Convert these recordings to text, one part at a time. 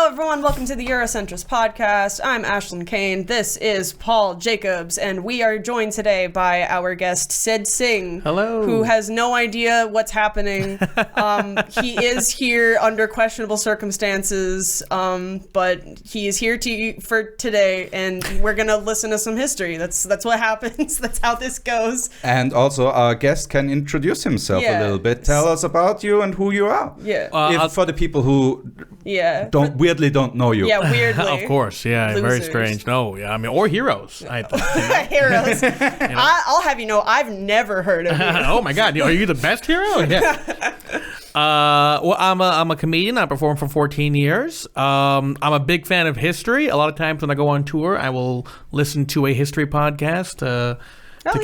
everyone. Welcome to the Eurocentrist podcast. I'm Aislinn Kane. This is Paul Jacobs, and we are joined today by our guest, Sid Singh. Hello. Who has no idea what's happening. He is here under questionable circumstances, but he is here for today, and we're going to listen to some history. That's what happens. That's how this goes. And also, our guest can introduce himself a little bit. Tell us about you and who you are. Yeah. For the people who weirdly don't know you. Yeah, weirdly. Of course, yeah, Losers. very strange. No, yeah, I mean, or heroes. I think. Heroes. I'll have you know, I've never heard of you. Oh my God, are you the best hero? Yeah. Well, I'm a comedian. I performed for 14 years. I'm a big fan of history. A lot of times when I go on tour, I will listen to a history podcast to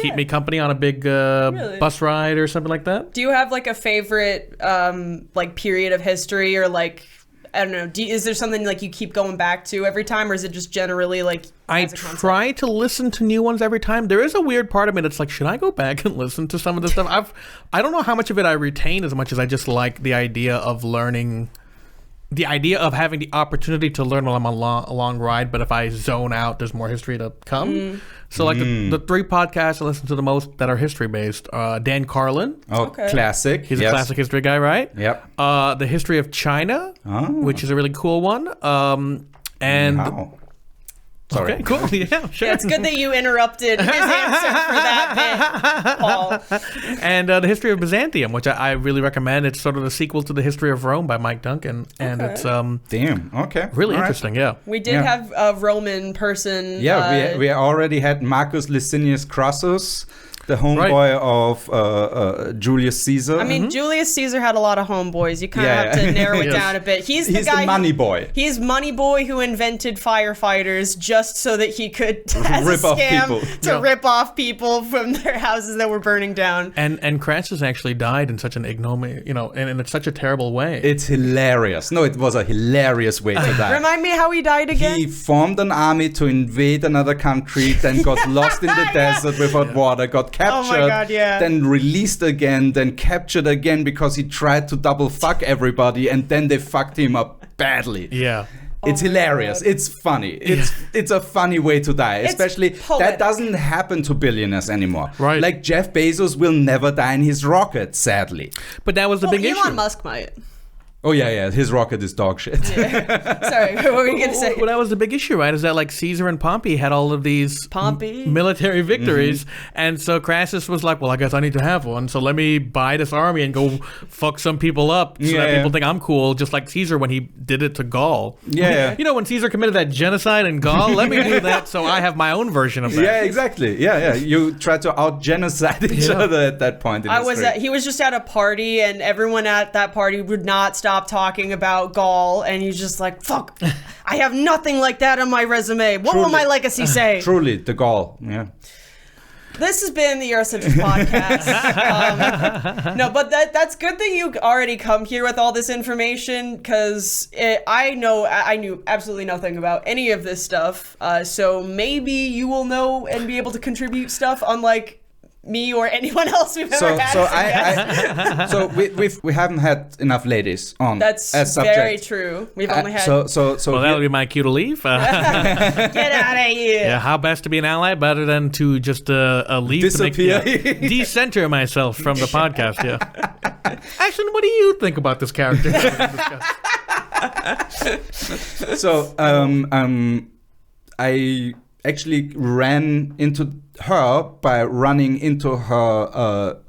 keep me company on a big Really? bus ride or something like that. Do you have like a favorite like period of history, or like, I don't know, is there something like you keep going back to every time, or is it just generally like I try to listen to new ones every time. There is a weird part of me that's like, should I go back and listen to some of this stuff? I don't know how much of it I retain as much as I just like the idea of learning, the idea of having the opportunity to learn while I'm on a long ride, but if I zone out, there's more history to come. So like the three podcasts I listen to the most that are history-based, Dan Carlin. Oh, okay. Classic. He's a classic history guy, right? Yep. The History of China, which is a really cool one. And sorry. Okay, cool. Yeah, sure. Yeah, it's good that you interrupted his answer for that bit, Paul. And the History of Byzantium, which I really recommend. It's sort of the sequel to the History of Rome by Mike Duncan, and it's really interesting. Yeah, we did have a Roman person. Yeah, we already had Marcus Licinius Crassus, the homeboy of Julius Caesar. I mean, Julius Caesar had a lot of homeboys. You kind of have to narrow it down a bit. He's the guy, the money boy. He's money boy who invented firefighters just so that he could, as rip a off scam, people. rip off people from their houses that were burning down. And Crassus actually died in such an ignominy, and in such a terrible way. It's hilarious. No, it was a hilarious way to die. Remind me how he died again? He formed an army to invade another country, then got lost in the desert without water, got captured, oh my God, then released again, then captured again because he tried to double fuck everybody, and then they fucked him up badly. Yeah. It's hilarious. It's funny. It's a funny way to die. Especially that doesn't happen to billionaires anymore. Right. Like Jeff Bezos will never die in his rocket, sadly. But that was the big issue. Elon Musk might. Oh, yeah. His rocket is dog shit. Yeah. Sorry, what were you going to say? Well, that was the big issue, right? Is that like Caesar and Pompey had all of these military victories. And so Crassus was like, well, I guess I need to have one. So let me buy this army and go fuck some people up so that people think I'm cool, just like Caesar when he did it to Gaul. Yeah. You know, when Caesar committed that genocide in Gaul, let me do that so I have my own version of that. Yeah, exactly. Yeah. You try to out-genocide each other at that point in history. He was just at a party, and everyone at that party would not stop talking about Gaul, and he's just like, fuck, I have nothing like that on my resume. What will my legacy say? Truly, the Gaul, yeah. This has been the Eurocentrist podcast. No, but that's good that you already come here with all this information, because I knew absolutely nothing about any of this stuff. So maybe you will know and be able to contribute stuff, unlike me or anyone else we've ever had. So we haven't had enough ladies on. That's as subject. Very true. We've only had. Well, that'll be my cue to leave. Get out of here. Yeah, how best to be an ally better than to just leave, disappear, to make, decenter myself from the podcast. Yeah. Actually, what do you think about this character? So I actually ran into her by running into her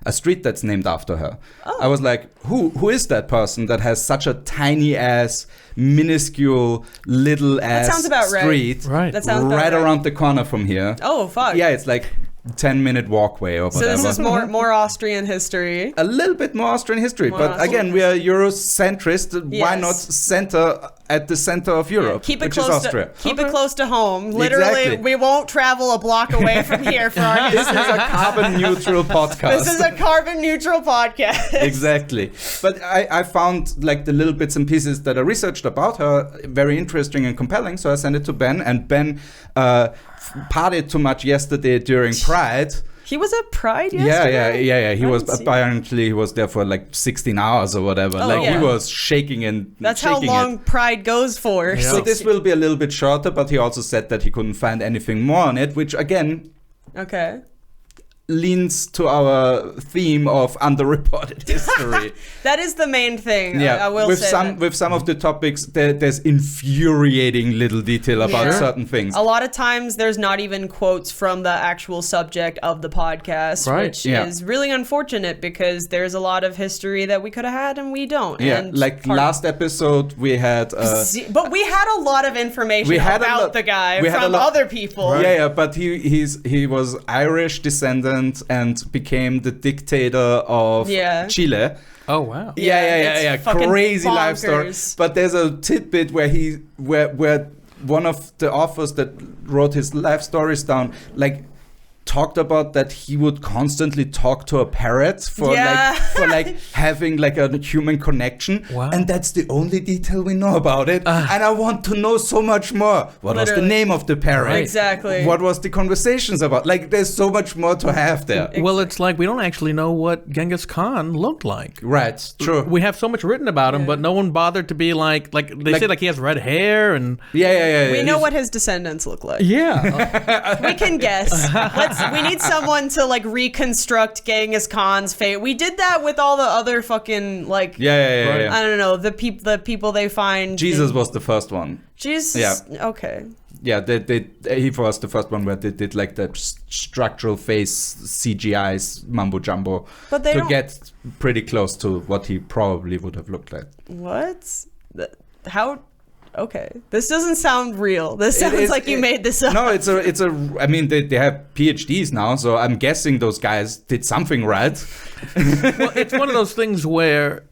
a street that's named after her. I was like, who is that person that has such a tiny ass, minuscule, little ass street right around the corner from here? Oh fuck. Yeah, it's like 10-minute walkway or whatever. So this is more Austrian history. A little bit more Austrian history, again, we are Eurocentrist. Yes. Why not center at the center of Europe, which is Austria? Keep it close to home. Literally, we won't travel a block away from here for our This is a carbon neutral podcast. This is a carbon neutral podcast. Exactly. But I found like the little bits and pieces that I researched about her very interesting and compelling, so I sent it to Ben, and Ben partied too much yesterday during Pride. He was at Pride Yeah. yesterday? He was apparently he was there for like 16 hours or whatever. Oh, like yeah. he was shaking and That's shaking how long it. Pride goes for. Yeah. So this will be a little bit shorter, but he also said that he couldn't find anything more on it, which again Okay. leans to our theme of underreported history. That is the main thing. Yeah, I will with say some that. with some of the topics, there's infuriating little detail about Yeah. certain things. A lot of times there's not even quotes from the actual subject of the podcast, Right, which yeah. is really unfortunate because there's a lot of history that we could have had and we don't. Yeah, and like last episode we had. But we had a lot of information We had a about lot- the guy we had a from lot- other people. Yeah, but he was Irish descendant and became the dictator of Yeah. Chile. Oh wow. Yeah. it's fucking Crazy life story. bonkers. But there's a tidbit where one of the authors that wrote his life stories down, like, talked about that he would constantly talk to a parrot for Yeah. having like a human connection. Wow. And that's the only detail we know about it. And I want to know so much more. What was the Literally. name of the parrot? Right. Exactly. What was the conversations about? Like, there's so much more to have there. Well, it's like we don't actually know what Genghis Khan looked like. Right, true. We have so much written about him, but no one bothered to be like they say like he has red hair and Yeah. We know He's- what his descendants look like. yeah. We can guess. We need someone to like reconstruct Genghis Khan's fate. We did that with all the other fucking like Yeah. I don't know, the people they find. Jesus was the first one. Jesus. Yeah. Okay. Yeah, he was the first one where they did like the structural face CGI mumbo jumbo But they to don't- get pretty close to what he probably would have looked like. What? How? Okay. This doesn't sound real. This It sounds is- like you made this up. No, it's a. I mean, they have PhDs now, so I'm guessing those guys did something right. Well, it's one of those things where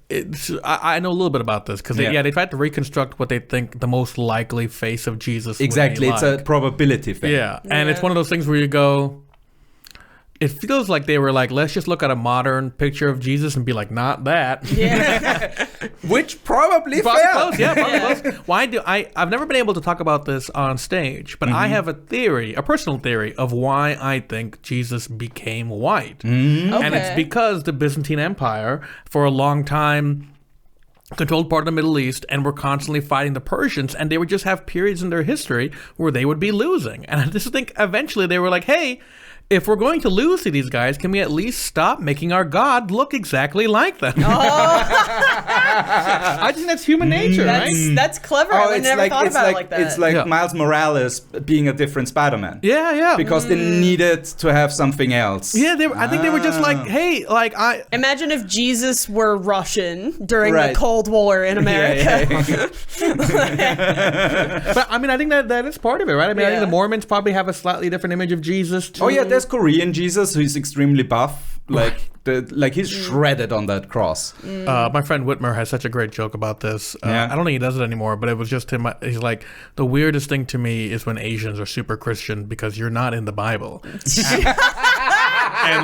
I know a little bit about this because Yeah. they tried to reconstruct what they think the most likely face of Jesus would Exactly, be it's like. a probability thing. Yeah, and it's Yeah. one of those things where you go. It feels like they were like, let's just look at a modern picture of Jesus and be like, not that. Yeah. Which probably Probably fair. close, yeah, probably close. Why do I've never been able to talk about this on stage, but I have a theory, a personal theory of why I think Jesus became white. And it's Okay. because the Byzantine Empire, for a long time, controlled part of the Middle East and were constantly fighting the Persians, and they would just have periods in their history where they would be losing. And I just think eventually they were like, hey, if we're going to lose to these guys, can we at least stop making our God look exactly like them? I think that's human nature, right? That's clever. I would never thought about it like that. It's like Yeah. Miles Morales being a different Spider-Man. Yeah. Because they needed to have something else. Yeah, I think they were just like, hey, like Imagine if Jesus were Russian during Right. the Cold War in America. but I mean, I think that is part of it, right? I mean, I think Yeah. the Mormons probably have a slightly different image of Jesus too. Oh yeah, there's Korean Jesus who's extremely buff. He's shredded on that cross. My friend Whitmer has such a great joke about this. Yeah. I don't think he does it anymore, but it was just him. He's like, the weirdest thing to me is when Asians are super Christian because you're not in the Bible. And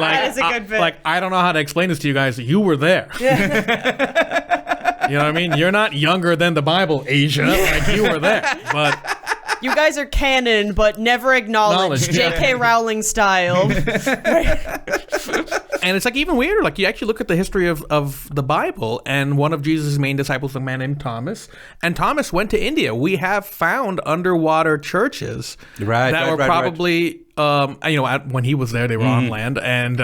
like, That is a good bit. I don't know how to explain this to you guys. You were there. You know what I mean? You're not younger than the Bible, Asia. Like, you were there. But You guys are canon, but never acknowledged. Acknowledged, J.K. Rowling style. and it's like even weirder. Like you actually look at the history of the Bible, and one of Jesus' main disciples, a man named Thomas, and Thomas went to India. We have found underwater churches that were probably. When he was there, they were on land, and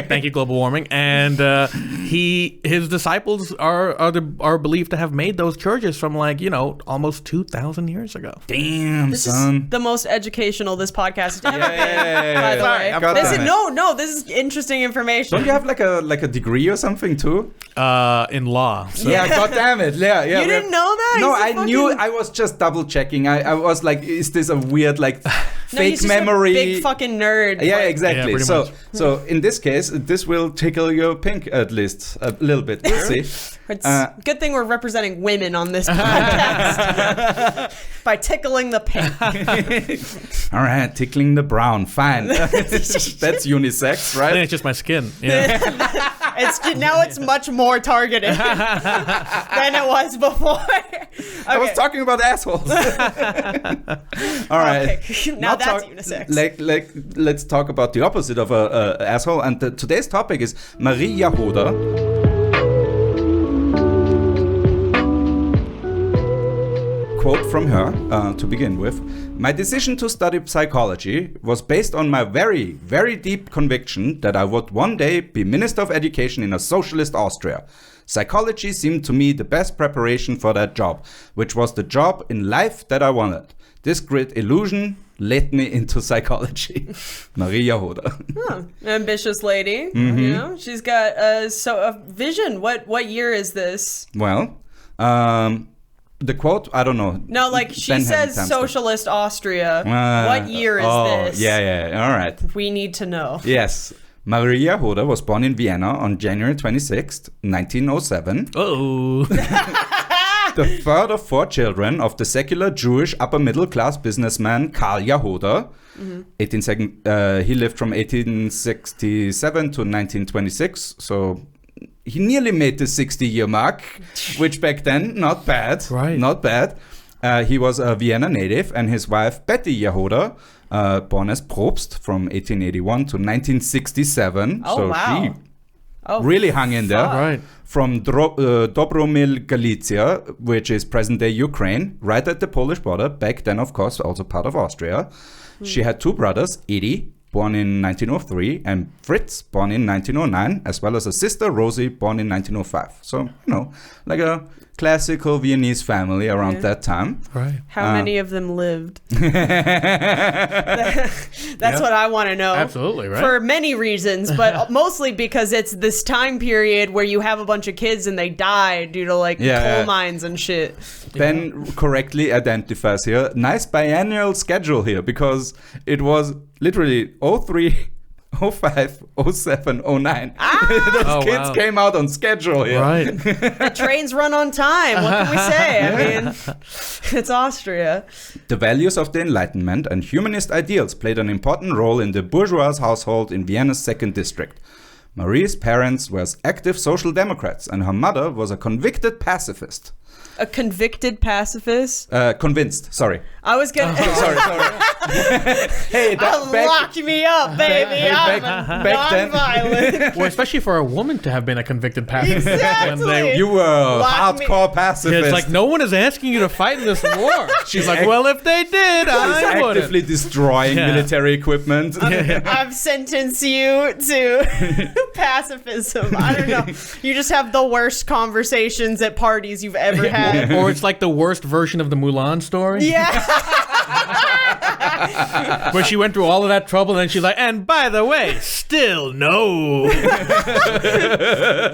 thank you, global warming. And his disciples are believed to have made those churches from almost 2,000 years ago. Damn, This son. is the most educational this podcast has ever been. Yeah. By the Sorry, way, God this damn is it. no. This is interesting information. Don't you have like a degree or something too? In law. So. Yeah, god damn it. Yeah. You didn't know that? No, He's a I knew. fucking- I was just double checking. I was like, is this a weird No, fake he's just memory? a big fucking nerd. Yeah, Like, exactly. pretty So, much. so in this case, this will tickle your pink at least a little bit. We'll see. It's good thing we're representing women on this podcast by tickling the pink. All right, tickling the brown. Fine. That's unisex, I think right? it's just my skin. Yeah. Now it's much more targeted than it was before. I was Okay. talking about assholes. All right. Okay. Now that's unisex. Let's talk about the opposite of a asshole. And today's topic is Marie Jahoda. Quote from her to begin with. My decision to study psychology was based on my very, very deep conviction that I would one day be Minister of Education in a socialist Austria. Psychology seemed to me the best preparation for that job, which was the job in life that I wanted. This great illusion led me into psychology. Marie Jahoda. Ambitious lady. You know, she's got a vision. What year is this? Well, the quote, I don't know. No, like she says Socialist Austria. What year is this? Yeah, all right. We need to know. Yes. Marie Jahoda was born in Vienna on January 26th, 1907. Oh. The third of 4 children of the secular Jewish upper-middle-class businessman Karl Jahoda. He lived from 1867 to 1926, so he nearly made the 60-year mark, which back then, not bad. Right. Not bad. He was a Vienna native, and his wife, Betty Jahoda, born as Probst from 1881 to 1967. Oh, so wow. she really hung in there. Right. From Dobromil, Galicia, which is present-day Ukraine, right at the Polish border. Back then, of course, also part of Austria. She had 2 brothers, Edi, born in 1903, and Fritz, born in 1909, as well as a sister, Rosie, born in 1905. So, you know, like a classical Viennese family around that time. Right. How many of them lived? That's what I want to know. Absolutely, right. For many reasons, but mostly because it's this time period where you have a bunch of kids and they die due to coal mines and shit. Ben correctly identifies here. Nice biennial schedule here, because it was literally 03, 05, 07, 09. Those kids came out on schedule here. Right. The trains run on time. What can we say? I mean, it's Austria. The values of the Enlightenment and humanist ideals played an important role in the bourgeois household in Vienna's 2nd district. Marie's parents were active social democrats, and her mother was a convicted pacifist. A convicted pacifist? Convinced, sorry. I was gonna. Sorry. Hey, lock me up, baby. I'm non-violent. Well, especially for a woman to have been a convicted pacifist. Exactly. You were a hardcore pacifist. Yeah, it's like, no one is asking you to fight in this war. She's like, well, if they did, I would. Actively destroying military equipment. I've sentenced you to pacifism. I don't know. You just have the worst conversations at parties you've ever had. Or it's like the worst version of the Mulan story. Yeah. Where she went through all of that trouble and then she's like, and by the way, still no.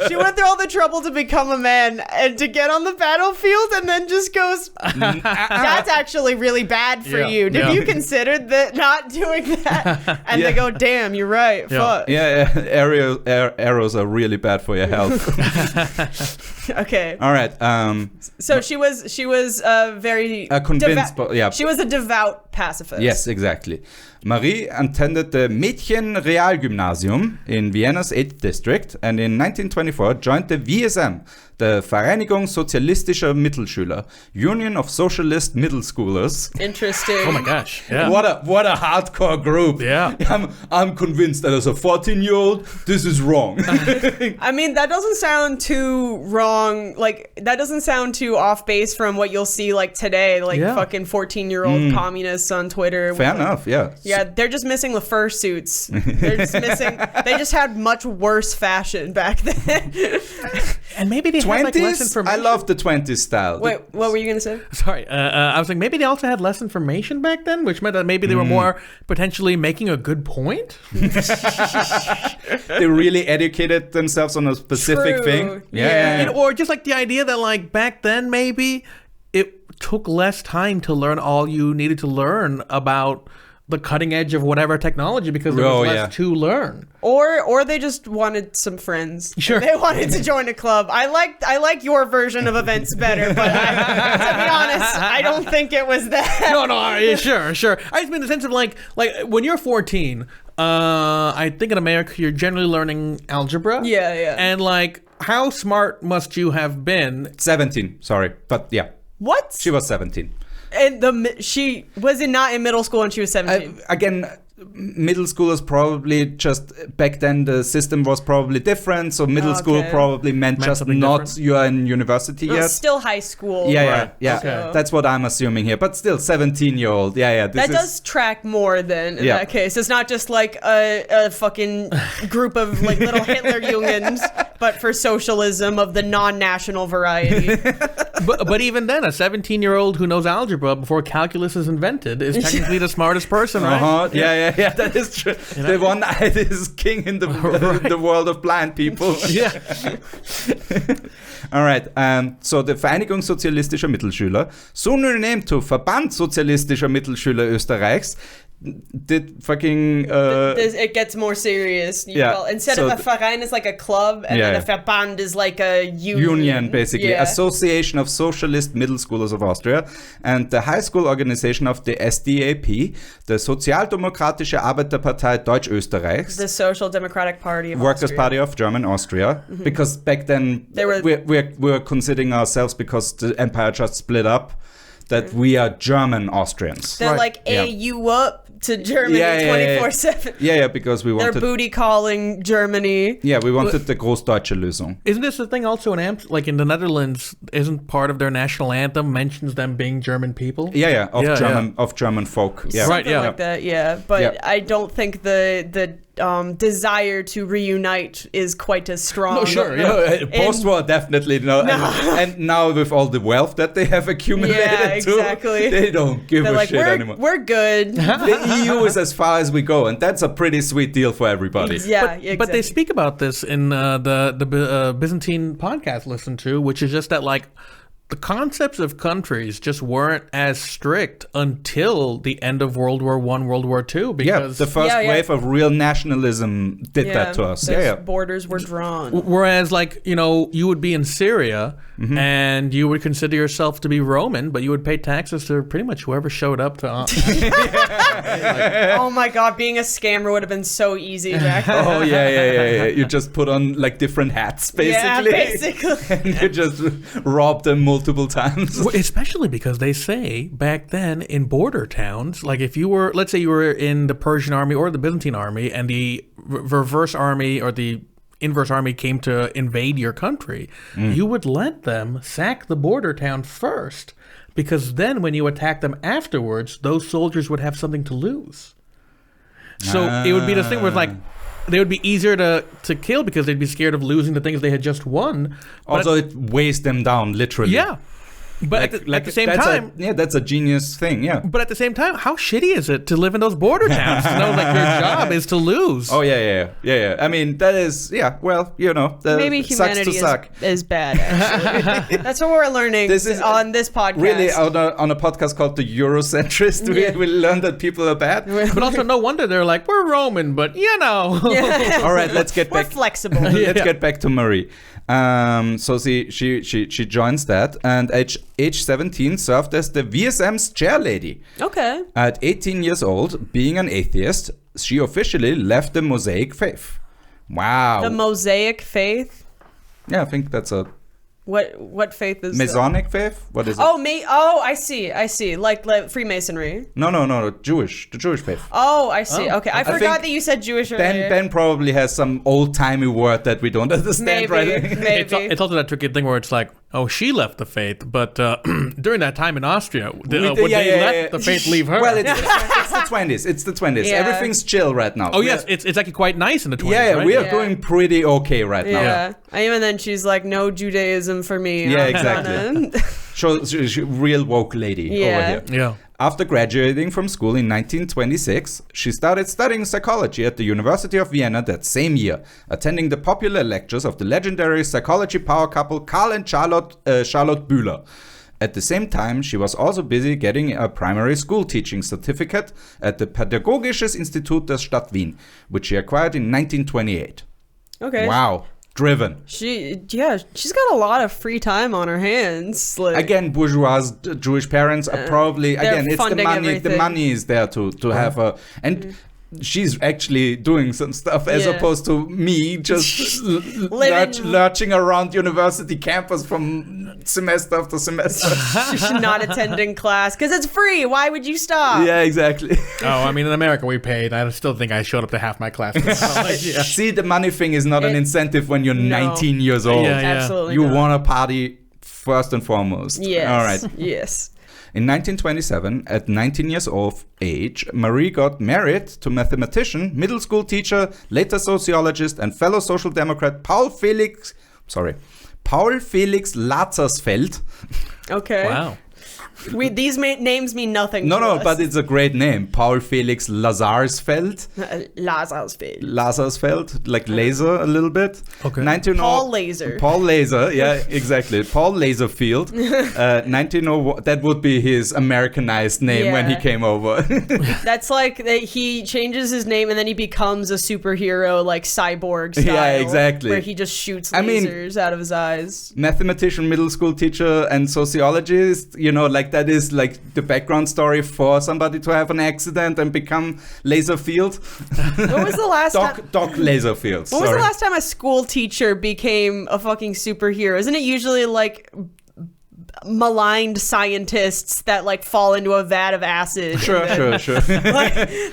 She went through all the trouble to become a man and to get on the battlefield and then just goes, that's actually really bad for you. Did you consider that not doing that? And they go, damn, you're right. Fuck. Yeah. Arrows are really bad for your health. Okay. All right. So she was very convinced, she was a devout pacifist. Yes, exactly. Marie attended the Mädchen Realgymnasium in Vienna's 8th district, and in 1924 joined the VSM, the Vereinigung Sozialistischer Mittelschüler, Union of Socialist Middle Schoolers. Interesting. Oh my gosh. Yeah. What a hardcore group. Yeah. I'm convinced that as a 14-year-old, this is wrong. I mean, that doesn't sound too wrong. Like, that doesn't sound too off base from what you'll see today, fucking 14-year-old communists on Twitter. Fair enough, yeah. Yeah, they're just missing the fursuits. They're just missing. They just had much worse fashion back then. And maybe they had less 20s? information. I love the 20s style. Wait, what were you gonna say? Sorry, I was like, maybe they also had less information back then, which meant that maybe they were more potentially making a good point. They really educated themselves on a specific thing. Yeah. Or just the idea that back then maybe it took less time to learn all you needed to learn about the cutting edge of whatever technology because there was less to learn. Or they just wanted some friends. Sure. They wanted to join a club. I like your version of events better, but to be honest, I don't think it was that. No, sure. I just mean in the sense of like when you're 14, I think in America you're generally learning algebra. Yeah. And how smart must you have been? 17, sorry. But yeah. What? She was 17. And she was not in middle school when she was 17. Again, middle schoolers probably just back then the system was probably different, so middle school probably meant just not different. You are in university yet. Still high school. Yeah. Okay. That's what I'm assuming here, but still 17-year-old. Yeah. That does track more than in that case. It's not just like a fucking group of like little Hitler Jungens, but for socialism of the non-national variety. But even then, a 17-year-old who knows algebra before calculus is invented is technically the smartest person, right? Yeah, that is true. The one-eyed is king in the the world of blind people. Yeah. All right. So the Vereinigung Sozialistischer Mittelschüler, synonym to Verband Sozialistischer Mittelschüler Österreichs, did fucking it gets more serious. Instead of a Verein is like a club, and then a Verband is like a union basically. Association of Socialist Middle Schoolers of Austria, and the high school organization of the SDAP, the Sozialdemokratische Arbeiterpartei Deutsch-Österreichs, the Social Democratic Party of Workers' Austria. Party of German Austria, because back then we're considering ourselves, because the empire just split up, that we are German Austrians. They're like, you up to Germany 24/7. Yeah, because we wanted... They're booty calling Germany. Yeah, we wanted the Großdeutsche Lösung. Isn't this the thing also in like in the Netherlands, isn't part of their national anthem mentions them being German people? Of German folk. Yeah. Something like that, But I don't think the desire to reunite is quite as strong. No, sure. Post-war, definitely no. And now with all the wealth that they have accumulated too, they don't give a shit anymore. We're good. The EU is as far as we go, and that's a pretty sweet deal for everybody. Exactly. But they speak about this in the Byzantine podcast I listened to, which is just that like the concepts of countries just weren't as strict until the end of World War I, World War II. Because the first wave of real nationalism did that to us. Borders were drawn. Whereas, like, you would be in Syria and you would consider yourself to be Roman, but you would pay taxes to pretty much whoever showed up to. Oh my God, being a scammer would have been so easy back then. Oh yeah. You just put on like different hats, basically. Yeah, basically. And you just rob them multiple times. Especially because they say back then in border towns, like if you were, let's say you were in the Persian army or the Byzantine army, and the reverse army or the inverse army came to invade your country, you would let them sack the border town first, because then when you attack them afterwards, those soldiers would have something to lose. So it would be the thing where like they would be easier to kill because they'd be scared of losing the things they had just won. Also, it weighs them down, literally. Yeah. But at the same time... that's a genius thing, yeah. But at the same time, how shitty is it to live in those border towns? To know like your job is to lose. Oh, yeah. I mean, that is, maybe humanity is bad, actually. That's what we're learning on this podcast. Really, on a podcast called The Eurocentrist, we learn that people are bad. But also, no wonder they're like, we're Roman, but All right, let's get back. We're flexible. Let's get back to Marie. So she joins that, and at age 17 served as the VSM's chair lady. Okay. At 18 years old, being an atheist, she officially left the Mosaic faith. Wow. The Mosaic faith? Yeah, I think that's a... What faith is Masonic faith? What is it? I see. Like Freemasonry. No, Jewish. The Jewish faith. Oh, I see. Okay, I forgot that you said Jewish earlier. Ben probably has some old-timey word that we don't understand right now. Maybe. It's also that tricky thing where it's like, oh, she left the faith, but during that time in Austria, would they let the faith leave her? Well, it's the 20s. It's the 20s. Yeah. Everything's chill right now. Oh, yes. It's actually quite nice in the 20s, Yeah, right? we are doing pretty okay right now. Yeah. Even then, she's like, no Judaism for me. Yeah, exactly. She's real woke lady over here. Yeah. After graduating from school in 1926, she started studying psychology at the University of Vienna that same year, attending the popular lectures of the legendary psychology power couple Karl and Charlotte Bühler. At the same time, she was also busy getting a primary school teaching certificate at the Pädagogisches Institut der Stadt Wien, which she acquired in 1928. Okay. Wow. Driven. She's got a lot of free time on her hands. Like, again, bourgeois Jewish parents are probably, again, it's the money. Everything. The money is there to have a, and she's actually doing some stuff as Yeah. opposed to me just lurching around university campus from semester after semester. Just not attending class because it's free. Why would you stop? Yeah, exactly. Oh, I mean, in America we paid. I still think I showed up to half my class. Yeah. See, the money thing is not an incentive when you're 19 years old. Yeah, yeah. Absolutely. You not. want to party first and foremost. Yes. All right. Yes. In 1927, at 19 years of age, Marie got married to mathematician, middle school teacher, later sociologist, and fellow social democrat Paul Felix Lazarsfeld. Okay. Wow. These names mean nothing. No, to us. but it's a great name. Paul Felix Lazarsfeld. Lazarsfeld. Lazarsfeld, like laser a little bit. Okay. Paul Laser. Paul Laser, yeah, exactly. Paul Laserfield. 1901. That would be his Americanized name when he Yeah. came over. That's like he changes his name and then he becomes a superhero, like cyborg style. Yeah, exactly. Where he just shoots I mean- lasers out of his eyes. Mathematician, middle school teacher, and sociologist, you know, like that is like the background story for somebody to have an accident and become Laserfield. When was the last time? Doc Laserfield. When was the last time a school teacher became a fucking superhero? Isn't it usually like maligned scientists that like fall into a vat of acid? Sure. Like,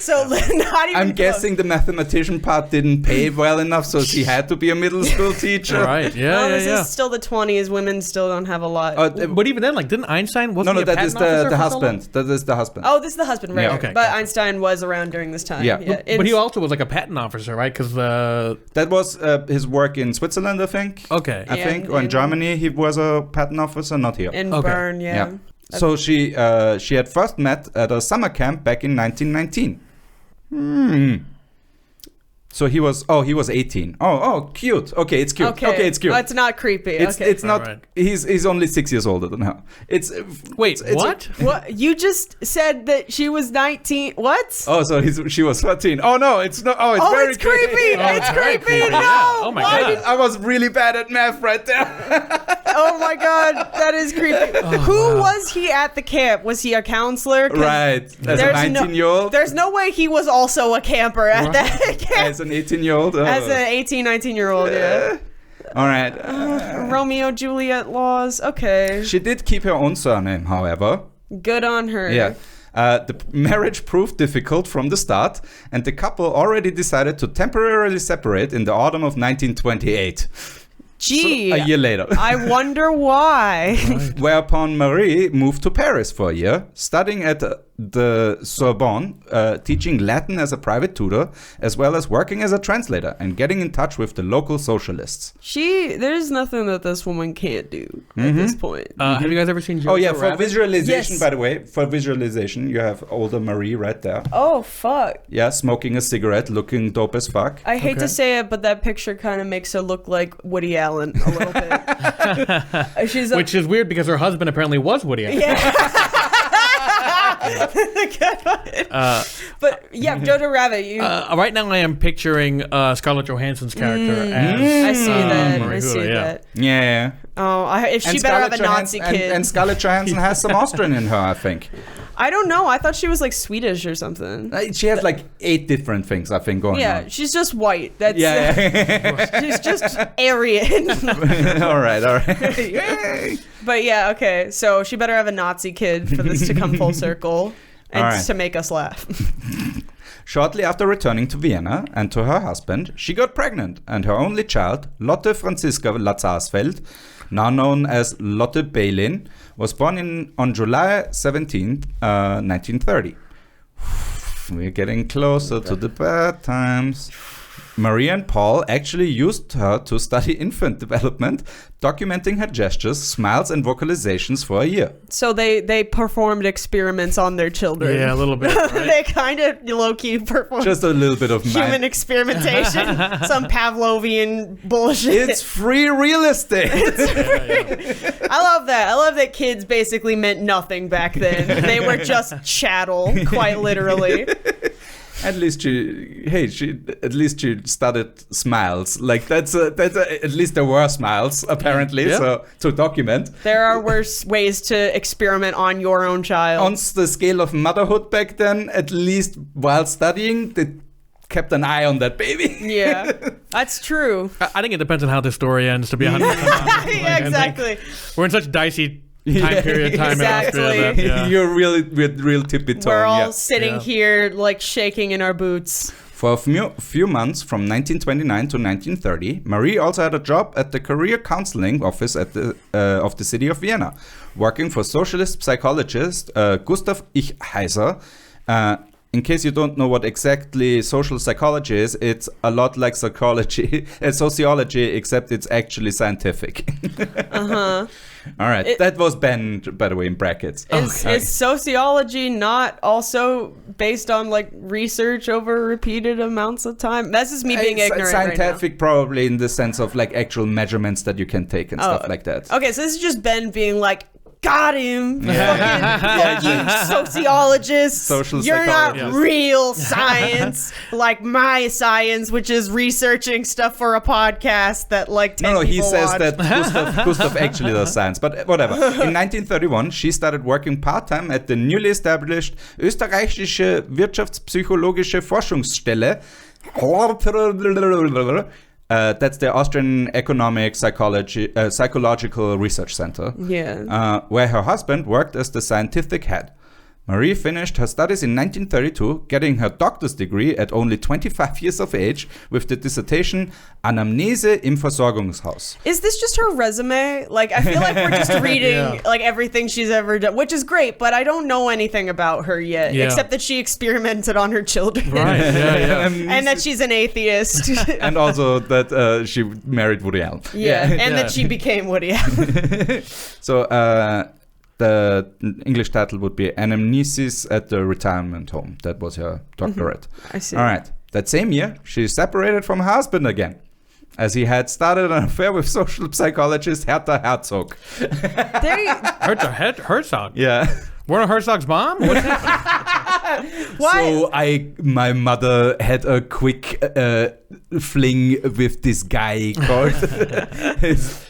so not even I'm guessing the mathematician part didn't pay well enough, so she had to be a middle school teacher. Right. Yeah. This yeah. is still the 20s. Women still don't have a lot. But even then, like, didn't Einstein? Wasn't No, he a that patent is officer the for so long? husband. That is the husband. Oh, this is the husband, right? Yeah. Okay, But gotcha. Einstein was around during this time. Yeah. But he also was like a patent officer, right? Because That was his work in Switzerland, I think. okay. I Yeah, think, or in in- Germany, he was a patent officer, not here. in Okay. Bern, yeah. So she had first met at a summer camp back in 1919. So he was 18. Oh, cute. Okay, it's cute. Okay, it's cute. It's not creepy. It's not. Right. He's only 6 years older than her. It's Wait, it's what? What? You just said that she was 19. What? Oh, so she was 13. Oh no, it's not. Oh, it's very it's creepy. Oh, It's very creepy. creepy, No. yeah. Oh my Why God. did- I was really bad at math right there. Oh my God, that is creepy. Who was he at the camp? Was he a counselor? 'Cause Right, as a there's 19-year-old. There's no way he was also a camper at that camp. As an 18-year-old. As an 18, 19-year-old, yeah. All right. Romeo, Juliet laws. Okay. She did keep her own surname, however. Good on her. Yeah. The marriage proved difficult from the start, and the couple already decided to temporarily separate in the autumn of 1928. Gee. A year later. I wonder why. Whereupon Marie moved to Paris for a year, studying at the Sorbonne, teaching Latin as a private tutor, as well as working as a translator and getting in touch with the local socialists. There's nothing that this woman can't do at this point. Have you guys ever seen? Oh yeah, Jojo for Rabbit? visualization, Yes. by the way, for visualization, you have older Marie right there. Oh, fuck. Yeah, smoking a cigarette, looking dope as fuck. I hate to Okay. say it, but that picture kind of makes her look like Woody Allen a little bit. She's Which is weird because her husband apparently was Woody Allen. but yeah, Jojo Rabbit. You, Right now, I am picturing Scarlett Johansson's character as. I see that. Marie I see Huda, yeah. that. Yeah. Oh, if she better have a Nazi kid. And Scarlett Johansson has some Austrian in her, I think. I don't know. I thought she was like Swedish or something. She has like 8 different things, I think, going Yeah, on. she's just white. That's Yeah. she's just Aryan. all right. Yay. But yeah, okay. So she better have a Nazi kid for this to come full circle and All right. to make us laugh. Shortly after returning to Vienna and to her husband, she got pregnant, and her only child, Lotte Franziska Lazarsfeld, now known as Lotte Bailin, was born on July 17th, 1930. We're getting closer to the bad times. Marie and Paul actually used her to study infant development, documenting her gestures, smiles, and vocalizations for a year. So they performed experiments on their children. Yeah, a little bit. Right? They kind of low-key performed Just a little bit of human experimentation. Some Pavlovian bullshit. It's free real estate. I love that. I love that kids basically meant nothing back then. They were just chattel, quite literally. At least she studied smiles. Like that's at least there were smiles apparently. Yeah. So to document There are worse ways to experiment on your own child. on the scale of motherhood back then, at least while studying, kept an eye on that baby. Yeah, that's true. I think it depends on how the story ends, to be 100% honest. Yeah, exactly. We're in such dicey time period, exactly. in Austria. That, You're really with real tippy toe. We're all sitting here like shaking in our boots. For a few months, from 1929 to 1930, Marie also had a job at the career counseling office of the city of Vienna, working for socialist psychologist Gustav Heiser. In case you don't know what exactly social psychology is, it's a lot like sociology, except it's actually scientific. Uh-huh. All right, that was Ben, by the way, in brackets. Is sociology not also based on like research over repeated amounts of time? That's just me being ignorant. Scientific, right now. probably in the sense of like actual measurements that you can take and stuff like that. Okay, so this is just Ben being like, got him. Fuck you, sociologists. Social You're not psychologists. real science like my science, which is researching stuff for a podcast that like 10 No, he people says watch. that Gustav actually does science, but whatever. In 1931, she started working part-time at the newly established Österreichische Wirtschaftspsychologische Forschungsstelle. That's the Austrian Economic Psychological Research Center, where her husband worked as the scientific head. Marie finished her studies in 1932, getting her doctor's degree at only 25 years of age with the dissertation Anamnese im Versorgungshaus. Is this just her resume? Like, I feel like we're just reading like everything she's ever done, which is great, but I don't know anything about her yet, except that she experimented on her children. Right, And that she's an atheist. And also that she married Woody Allen. And that she became Woody Allen. So, the English title would be Anamnesis at the Retirement Home. That was her doctorate. I see. All right. That same year, she separated from her husband again, as he had started an affair with social psychologist Hertha Herzog. Herzog? Yeah. Werner Herzog's mom? What happened? So my mother had a quick fling with this guy called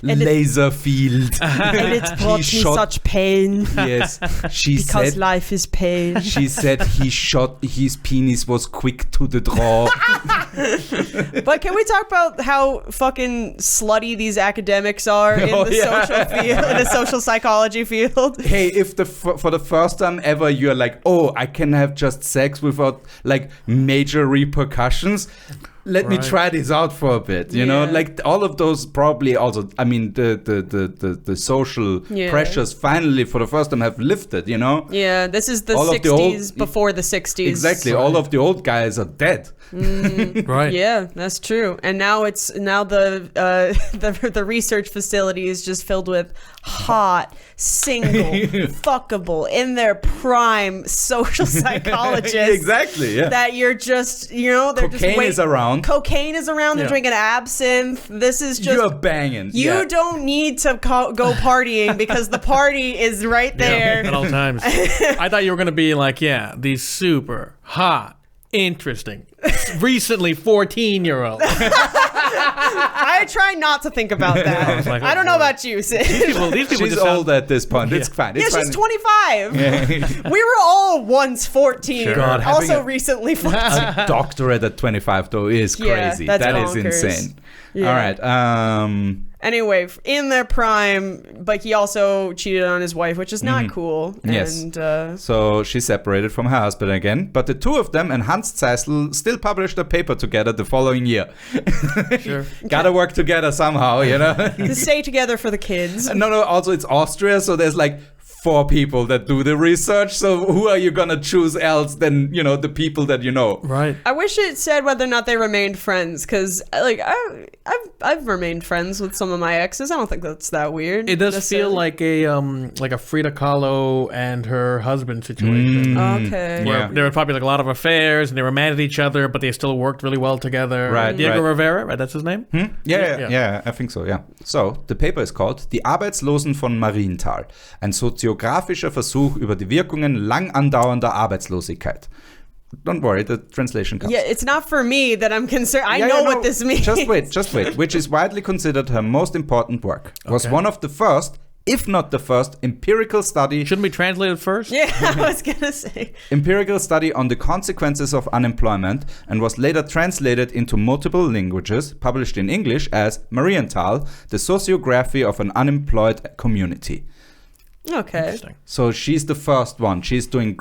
Laserfield. And it brought me such pain. Yes, because life is pain. She said his penis was quick to the draw. But can we talk about how fucking slutty these academics are in social field, in the social psychology field? Hey, if for the first time ever you're like, oh, I can have just sex without like major repercussions. Let me try this out for a bit, you know, like all of those probably also, I mean, the social pressures finally for the first time have lifted, you know? Yeah, this is the 60s before the 60s. Exactly. All of the old guys are dead. Right. Yeah, that's true. And now the research facility is just filled with hot, single, fuckable, in their prime social psychologists. Exactly, yeah. That you're just, you know, they're Cocaine is around. Cocaine is around. They're drinking absinthe. This is just... You're banging. You don't need to go partying because the party is right there. At all times. I thought you were going to be like, these super hot, interesting, recently 14-year-olds. I try not to think about that. I don't know about you, Sid. These people She's old at this point. It's fine. It's fine. She's 25. We were all once 14. Sure. God, also recently 14. A doctorate at 25 though is crazy. That's That bonkers. is insane. Yeah. All right. Anyway, in their prime, but he also cheated on his wife, which is not cool. Yes. And, so she separated from her husband again, but the two of them and Hans Zeisel still published a paper together the following year. Sure. Gotta work together somehow, you know? to stay together for the kids. No, also it's Austria, so there's like 4 people that do the research, so who are you gonna choose else than, you know, the people that you know? Right. I wish it said whether or not they remained friends, because like I've remained friends with some of my exes. I don't think that's that weird. It does feel like a Frida Kahlo and her husband situation. Okay. Where there were probably like a lot of affairs and they were mad at each other, but they still worked really well together. Right. Diego Rivera, right? That's his name? Yeah, I think so, yeah. So, the paper is called Die Arbeitslosen von Marienthal, ein soziografischer Versuch über die Wirkungen lang andauernder Arbeitslosigkeit. Don't worry, the translation comes. Yeah, it's not for me that I'm concerned. I know what this means. Just wait. Which is widely considered her most important work. Was one of the first if not the first, empirical study. Shouldn't be translated first? Yeah, I was gonna say. Empirical study on the consequences of unemployment, and was later translated into multiple languages, published in English as Marienthal, the Sociography of an Unemployed Community. Okay. Interesting. So she's the first one. She's doing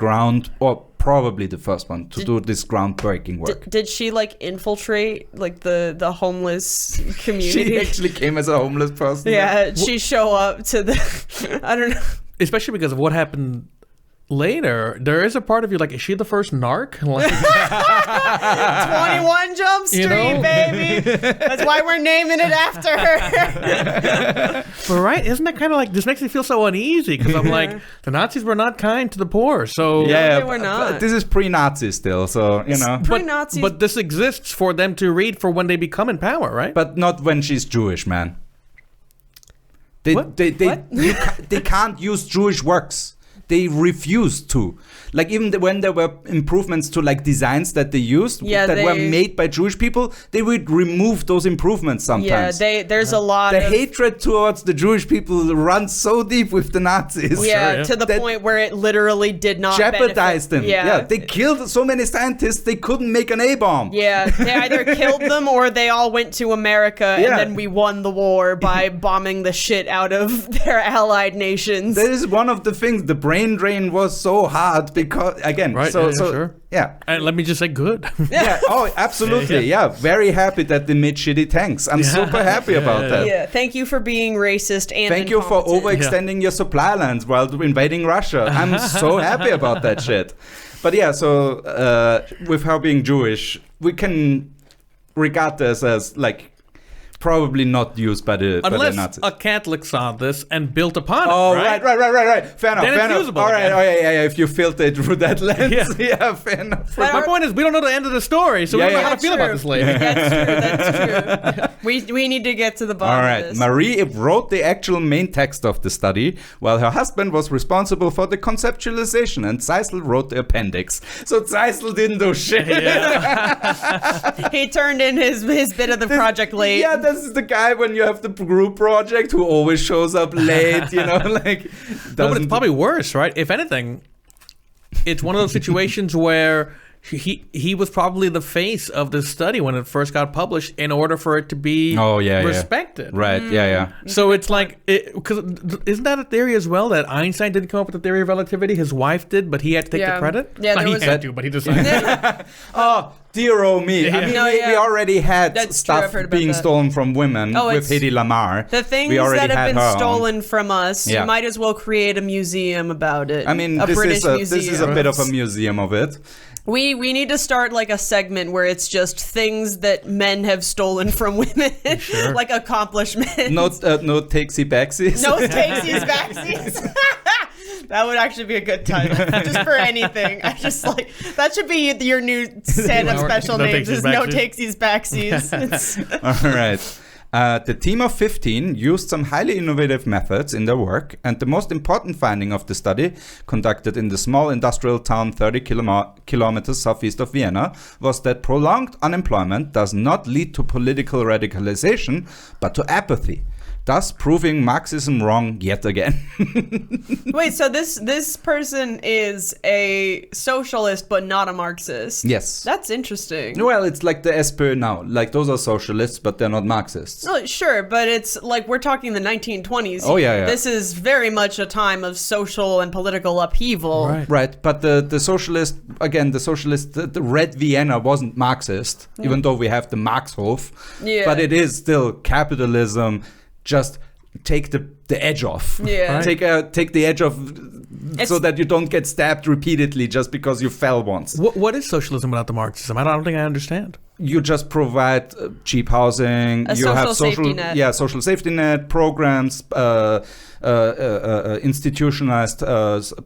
probably the first one to do this groundbreaking work. Did she like infiltrate like the homeless community? She actually came as a homeless person. Yeah, she show up to the I don't know. Especially because of what happened later. There is a part of you like, is she the first narc? Like, 21 Jump Street, You know? baby. That's why we're naming it after her. but right, isn't that kind of like, this makes me feel so uneasy because I'm like, the Nazis were not kind to the poor. So Yeah, they were not. but this is pre-Nazi still, so you know. Pre-Nazis. But this exists for them to read for when they become in power, right? But not when she's Jewish, man. They What? they they can't use Jewish works. They refuse to. Like even when there were improvements to like designs that they used that were made by Jewish people, they would remove those improvements sometimes. Yeah, there's a lot The of hatred towards the Jewish people runs so deep with the Nazis. yeah. to the That point where it literally did not jeopardized benefit. them. Yeah, they killed so many scientists they couldn't make an A-bomb. Yeah, they either killed them or they all went to America Yeah. and then we won the war by bombing the shit out of their allied nations. That is one of the things. The brain drain was so hard because again, Right, so yeah, sure. yeah. And let me just say good. Yeah. Oh, absolutely. Yeah. Very happy that they made shitty tanks. I'm super happy about that. Yeah, thank you for being racist and Thank you for incompetent. overextending your supply lines while invading Russia. I'm so happy about that shit. But yeah, so with her being Jewish, we can regard this as like probably not used by the Unless Nazis. a Catholic saw this and built upon Oh, it, right? right. Fair enough, Then it's fair enough. usable All right, again. oh yeah. If you filter it through that lens, Yeah. yeah, fair enough. But My point is, we don't know the end of the story, so we Yeah, don't know yeah. how to feel about True. this lady. That's true. We need to get to the bottom All of right, this. Marie wrote the actual main text of the study, while her husband was responsible for the conceptualization, and Zeisel wrote the appendix. So Zeisel didn't do shit. He turned in his bit of the project late. Yeah, this is the guy when you have the group project who always shows up late, you know, like. No, but it's doesn't- probably worse, right? If anything, it's one of those situations where he was probably the face of this study when it first got published in order for it to be respected. Right, yeah. So it's like, because isn't that a theory as well that Einstein didn't come up with the theory of relativity? His wife did, but he had to take the credit? Yeah, there he was had to, but he decided to. Oh, dear oh me. I mean, No, we already had That's true, I've stuff heard about being that. stolen from women Oh, with it's- Hedy Lamarr. The things We already that have had been her on. stolen from us, Yeah. you might as well create a museum about it. I mean, a this British is a museum. bit of a museum of it. We need to start like a segment where it's just things that men have stolen from women, like accomplishments. No takesy backsies. No takesies, backsies. That would actually be a good title, just for anything. I just like that should be your new stand-up special No names. takesies, Is no backsies. takesies, backsies. It's- All right. The team of 15 used some highly innovative methods in their work, and the most important finding of the study, conducted in the small industrial town 30 kilometers southeast of Vienna, was that prolonged unemployment does not lead to political radicalization, but to apathy, thus proving Marxism wrong yet again. Wait, so this person is a socialist but not a Marxist? Yes. That's interesting. Well, it's like the SPÖ now. Like, those are socialists, but they're not Marxists. No, sure, but it's like we're talking the 1920s. Oh, yeah. This is very much a time of social and political upheaval. Right. Right, but the socialist, again, the Red Vienna wasn't Marxist, even though we have the Marxhof. Yeah. But it is still capitalism. Just take the edge off. Yeah. Right. Take the edge off so that you don't get stabbed repeatedly just because you fell once. What is socialism without the Marxism? I don't think I understand. You just provide cheap housing. A you social have safety net. Yeah, social safety net programs, institutionalized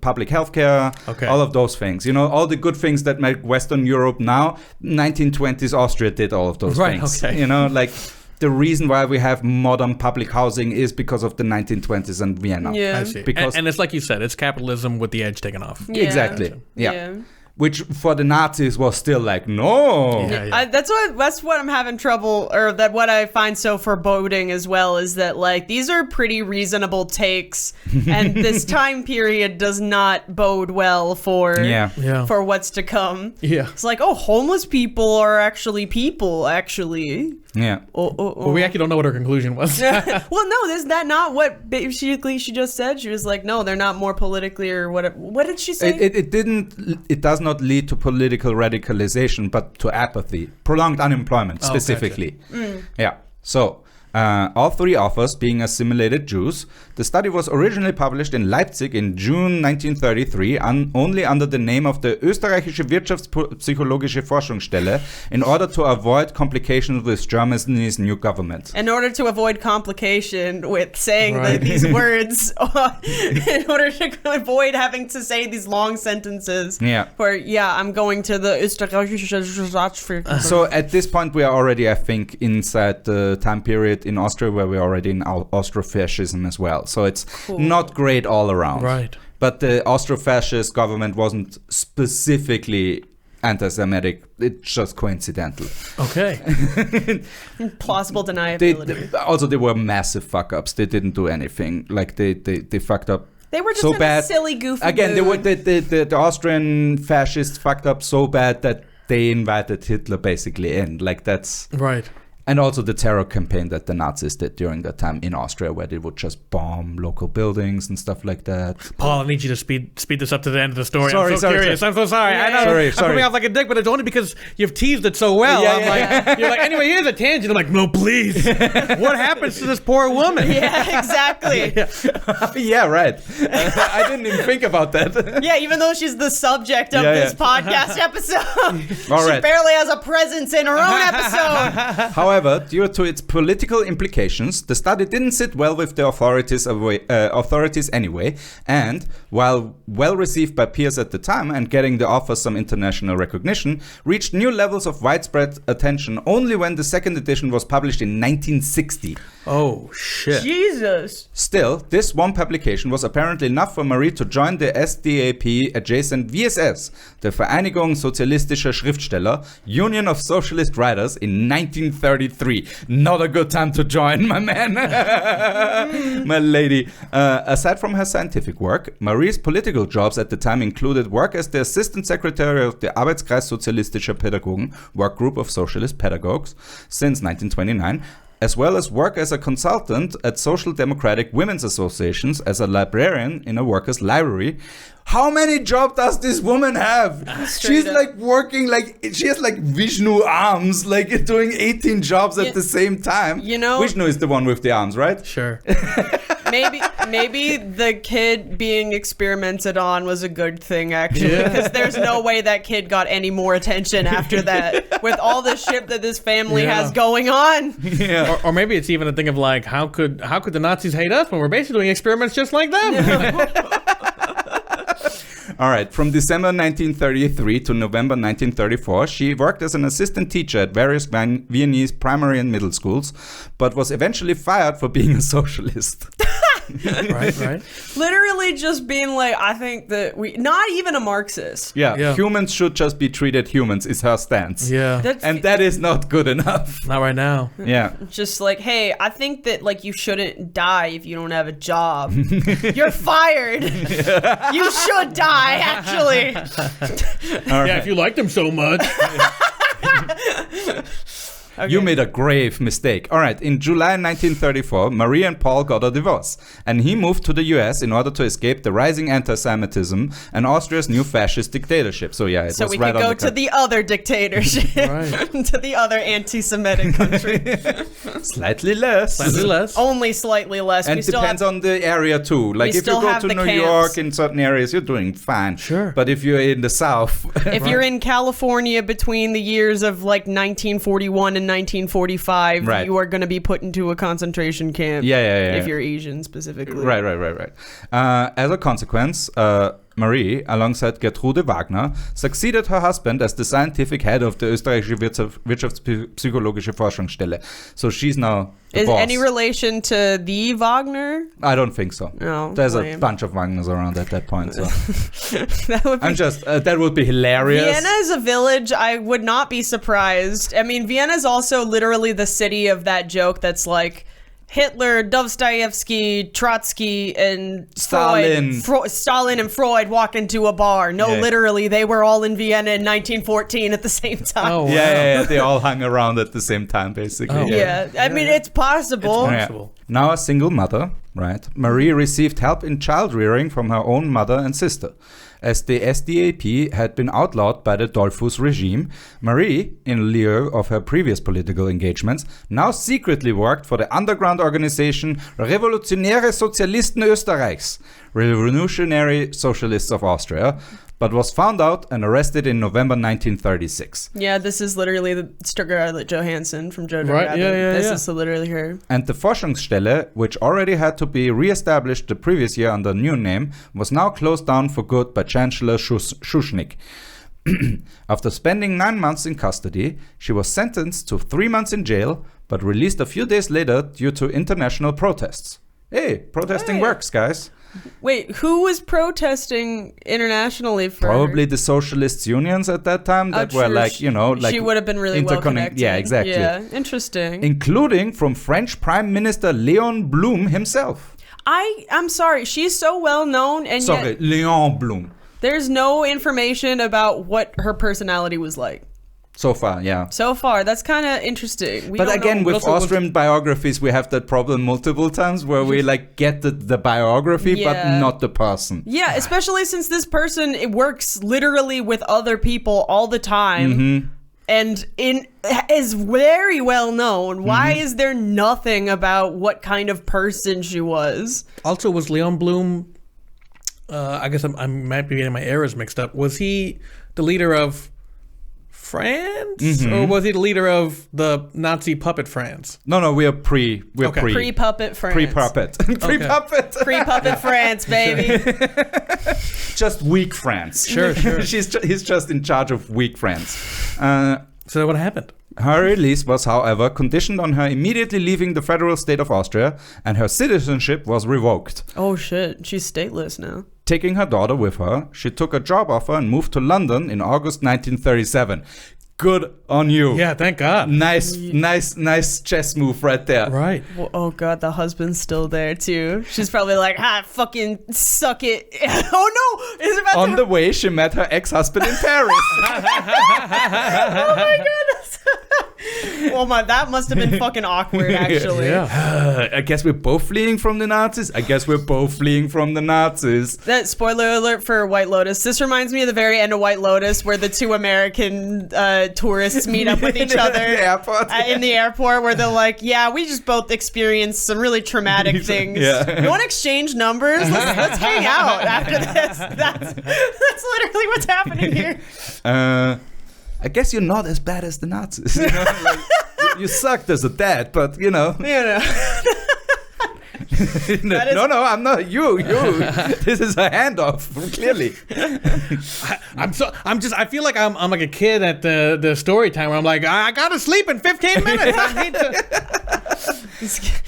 public healthcare, Okay. all of those things. You know, all the good things that make Western Europe now. 1920s Austria did all of those Right, things. okay. You know, like the reason why we have modern public housing is because of the 1920s and Vienna. Yeah. I see. Because- And it's like you said, it's capitalism with the edge taken off. Yeah. Exactly. Yeah. which for the Nazis was still like, no. Yeah. That's what I'm having trouble, or that what I find so foreboding as well is that like these are pretty reasonable takes, and this time period does not bode well for for what's to come. Yeah. It's like, oh, homeless people are actually people, actually. Yeah. Well, we actually don't know what her conclusion was. Well, no, is that not what basically she just said? She was like, no, they're not more politically or whatever. What did she say? It does not lead to political radicalization, but to apathy, prolonged unemployment specifically. Yeah. So, all three authors being assimilated Jews, the study was originally published in Leipzig in June 1933 only under the name of the Österreichische Wirtschaftspsychologische Forschungsstelle in order to avoid complications with Germany's new government. In order to avoid complication with saying these words, in order to avoid having to say these long sentences. Yeah. Where, I'm going to the Österreichische So at this point we are already, I think, inside the time period in Austria where we're already in Austro-fascism as well. So it's not great all around. Right. But the Austro-fascist government wasn't specifically anti-Semitic. It's just coincidental. Okay. Plausible deniability. They were massive fuck-ups. They didn't do anything. Like they fucked up. They were just so in bad. a silly, goofy Again, mood. the Austrian fascists fucked up so bad that they invited Hitler basically in. Like that's right. And also the terror campaign that the Nazis did during that time in Austria, where they would just bomb local buildings and stuff like that. Paul, I need you to speed this up to the end of the story. Sorry, I'm so curious. I'm so sorry. I know. Sorry. I'm coming off like a dick, but it's only because you've teased it so well. You're like, anyway, here's a tangent. I'm like, no, please. What happens to this poor woman? Yeah, exactly. Yeah, right. I didn't even think about that. Yeah, even though she's the subject of this podcast episode, she barely has a presence in her own episode. However, due to its political implications, the study didn't sit well with the authorities anyway, and while well received by peers at the time and getting the author some international recognition, reached new levels of widespread attention only when the second edition was published in 1960. Oh, shit. Jesus. Still, this one publication was apparently enough for Marie to join the SDAP-adjacent VSS, the Vereinigung Sozialistischer Schriftsteller, Union of Socialist Writers, in 1933. Not a good time to join, my man. My lady. Aside from her scientific work, Marie's political jobs at the time included work as the assistant secretary of the Arbeitskreis Sozialistischer Pädagogen, work group of socialist pedagogues, since 1929, as well as work as a consultant at Social Democratic Women's Associations as a librarian in a workers' library. How many jobs does this woman have? She's like working she has like Vishnu arms, like doing 18 jobs at the same time. You know, Vishnu is the one with the arms, right? Sure. Maybe the kid being experimented on was a good thing, actually, because there's no way that kid got any more attention after that with all the shit that this family has going on. Yeah. Or maybe it's even a thing of like, how could the Nazis hate us when we're basically doing experiments just like them? All right. From December 1933 to November 1934, she worked as an assistant teacher at various Viennese primary and middle schools, but was eventually fired for being a socialist. Right. Literally just being like, I think that not even a Marxist. Yeah. Humans should just be treated humans is her stance. Yeah. That is not good enough. Not right now. Yeah. Just like, hey, I think that like you shouldn't die if you don't have a job. You're fired. You should die, actually. Yeah, if you like them so much. Okay. You made a grave mistake. All right. In July 1934, Marie and Paul got a divorce, and he moved to the US in order to escape the rising anti-Semitism and Austria's new fascist dictatorship. So yeah, so we could go to the other dictatorship, to the other anti-Semitic country. Slightly less. Only slightly less. And it depends on the area too. Like if you go to New York in certain areas, you're doing fine. Sure. But if you're in the South, if you're in California between the years of like 1941 and 1945, you are going to be put into a concentration camp. Yeah. If you're Asian specifically. Right. As a consequence, Marie, alongside Gertrude Wagner, succeeded her husband as the scientific head of the österreichische Wirtschaftspsychologische Forschungsstelle. So she's now the Is boss. any relation to the Wagner? I don't think so. No. There's a lame. bunch of Wagners around at that point. So. That would be. I'm just, that would be hilarious. Vienna is a village. I would not be surprised. I mean, Vienna is also literally the city of that joke that's like Hitler, Dostoevsky, Trotsky, and Stalin. Stalin and Freud walk into a bar. No, Yeah. literally, they were all in Vienna in 1914 at the same time. Oh, wow. Yeah, they all hung around at the same time, basically. Oh. Yeah, I mean, it's possible. It's Yeah. Now a single mother, right? Marie received help in child rearing from her own mother and sister. As the SDAP had been outlawed by the Dollfuss regime, Marie, in lieu of her previous political engagements, now secretly worked for the underground organization Revolutionäre Sozialisten Österreichs, Revolutionary Socialists of Austria, but was found out and arrested in November 1936. Yeah, this is literally the Scarlett Johansson from Jojo Right, Rabbit. yeah, This yeah. is literally her. And the Forschungsstelle, which already had to be re-established the previous year under a new name, was now closed down for good by Chancellor Schuschnigg. After spending 9 months in custody, she was sentenced to 3 months in jail, but released a few days later due to international protests. Hey, protesting Hey. works, guys. Wait, who was protesting internationally for? Probably the socialist unions at that time that were true. like, you know, like she would have been really well connected. Yeah, exactly. Yeah, interesting. Including from French Prime Minister Léon Blum himself. I'm sorry, she's so well known, and Sorry, yet Léon Blum. there's no information about what her personality was like. So far, yeah. So far, that's kind of interesting. We But don't again, know. with Also, Austrian biographies, we have that problem multiple times where we like get the biography, Yeah. but not the person. Yeah, especially since this person it works literally with other people all the time. Mm-hmm. And is very well known. Why Mm-hmm. is there nothing about what kind of person she was? Also, was Leon Blum? I guess I might be getting my eras mixed up. Was he the leader of France, Mm-hmm. or was he the leader of the Nazi puppet France? No, we are pre. We're Okay. Pre-puppet France. pre-puppet. Pre-puppet. Pre-puppet France, baby. Just weak France. Sure. He's just in charge of weak France. So what happened? Her release was, however, conditioned on her immediately leaving the federal state of Austria, and her citizenship was revoked. Oh shit, she's stateless now. Taking her daughter with her, she took a job offer and moved to London in August 1937. Good on you. Yeah, thank God. Nice chess move right there. Right. Well, oh god, the husband's still there too. She's probably like, fucking suck it. Oh no, is it about On to... the way, she met her ex-husband in Paris. Oh my goodness. Oh my, that must have been fucking awkward actually. Yeah. I guess we're both fleeing from the Nazis. That spoiler alert for White Lotus. This reminds me of the very end of White Lotus where the two American tourists meet up with each other In the airport. in the airport where they're like, yeah, we just both experienced some really traumatic things. Yeah. You want to exchange numbers? Let's hang out after this. That's literally what's happening here. I guess you're not as bad as the Nazis. You know? Like, you sucked as a dad, but you know. You know. No, I'm not you. This is a handoff, clearly. I feel like I'm like a kid at the story time where I'm like, I gotta sleep in 15 minutes. I need to.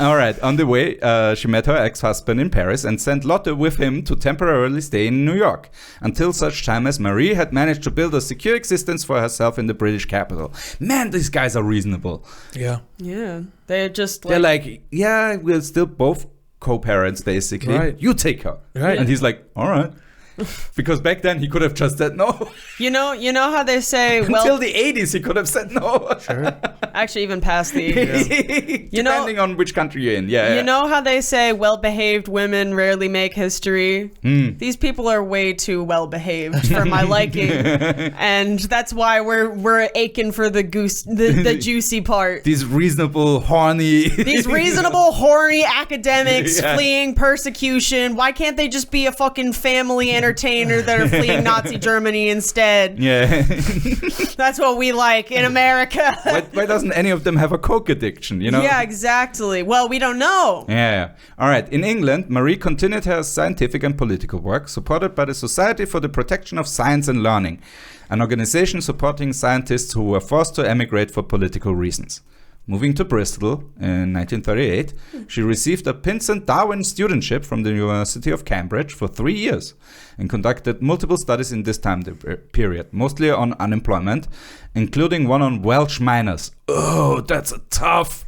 All right. On the way, she met her ex-husband in Paris and sent Lotte with him to temporarily stay in New York until such time as Marie had managed to build a secure existence for herself in the British capital. Man, these guys are reasonable. Yeah. Yeah. They're just They're like, yeah, we're still both co-parents, basically. Right. You take her. Right. And he's like, all right. Because back then he could have just said no. you know how they say, well, Until the 80s he could have said no. Sure. actually even past the You know- Depending on which country you're in. Yeah. You know how they say well-behaved women rarely make history? These people are way too well-behaved for my liking. And that's why we're aching for the juicy part. These reasonable, horny... These reasonable, horny academics Yeah. fleeing persecution. Why can't they just be a fucking family entertainer entertainer that are fleeing Nazi Germany instead. Yeah. That's what we like in America. Why doesn't any of them have a coke addiction, you know? Yeah, exactly. Well, we don't know. Yeah. All right. In England, Marie continued her scientific and political work, supported by the Society for the Protection of Science and Learning, an organization supporting scientists who were forced to emigrate for political reasons. Moving to Bristol in 1938, she received a Pinsent Darwin studentship from the University of Cambridge for 3 years and conducted multiple studies in this time period, mostly on unemployment, including one on Welsh miners. Oh, that's a tough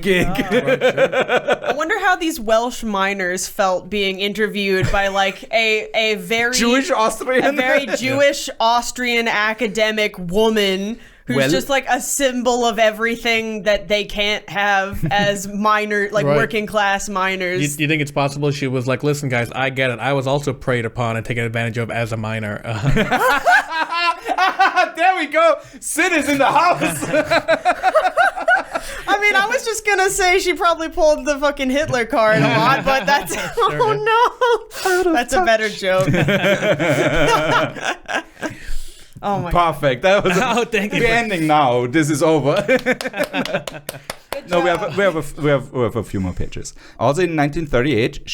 gig. I wonder how these Welsh miners felt being interviewed by like a very Jewish Austrian, a very Jewish Austrian academic woman who's just like a symbol of everything that they can't have as minor, like working class miners. You think it's possible she was like, listen, guys, I get it. I was also preyed upon and taken advantage of as a minor. There we go. Sid is in the house. I mean, I was just gonna say she probably pulled the fucking Hitler card a lot, but that's that's a better joke. Oh my Perfect. That was thank you. We're ending now. This is over. No, we have a few more pages. Also in 1938,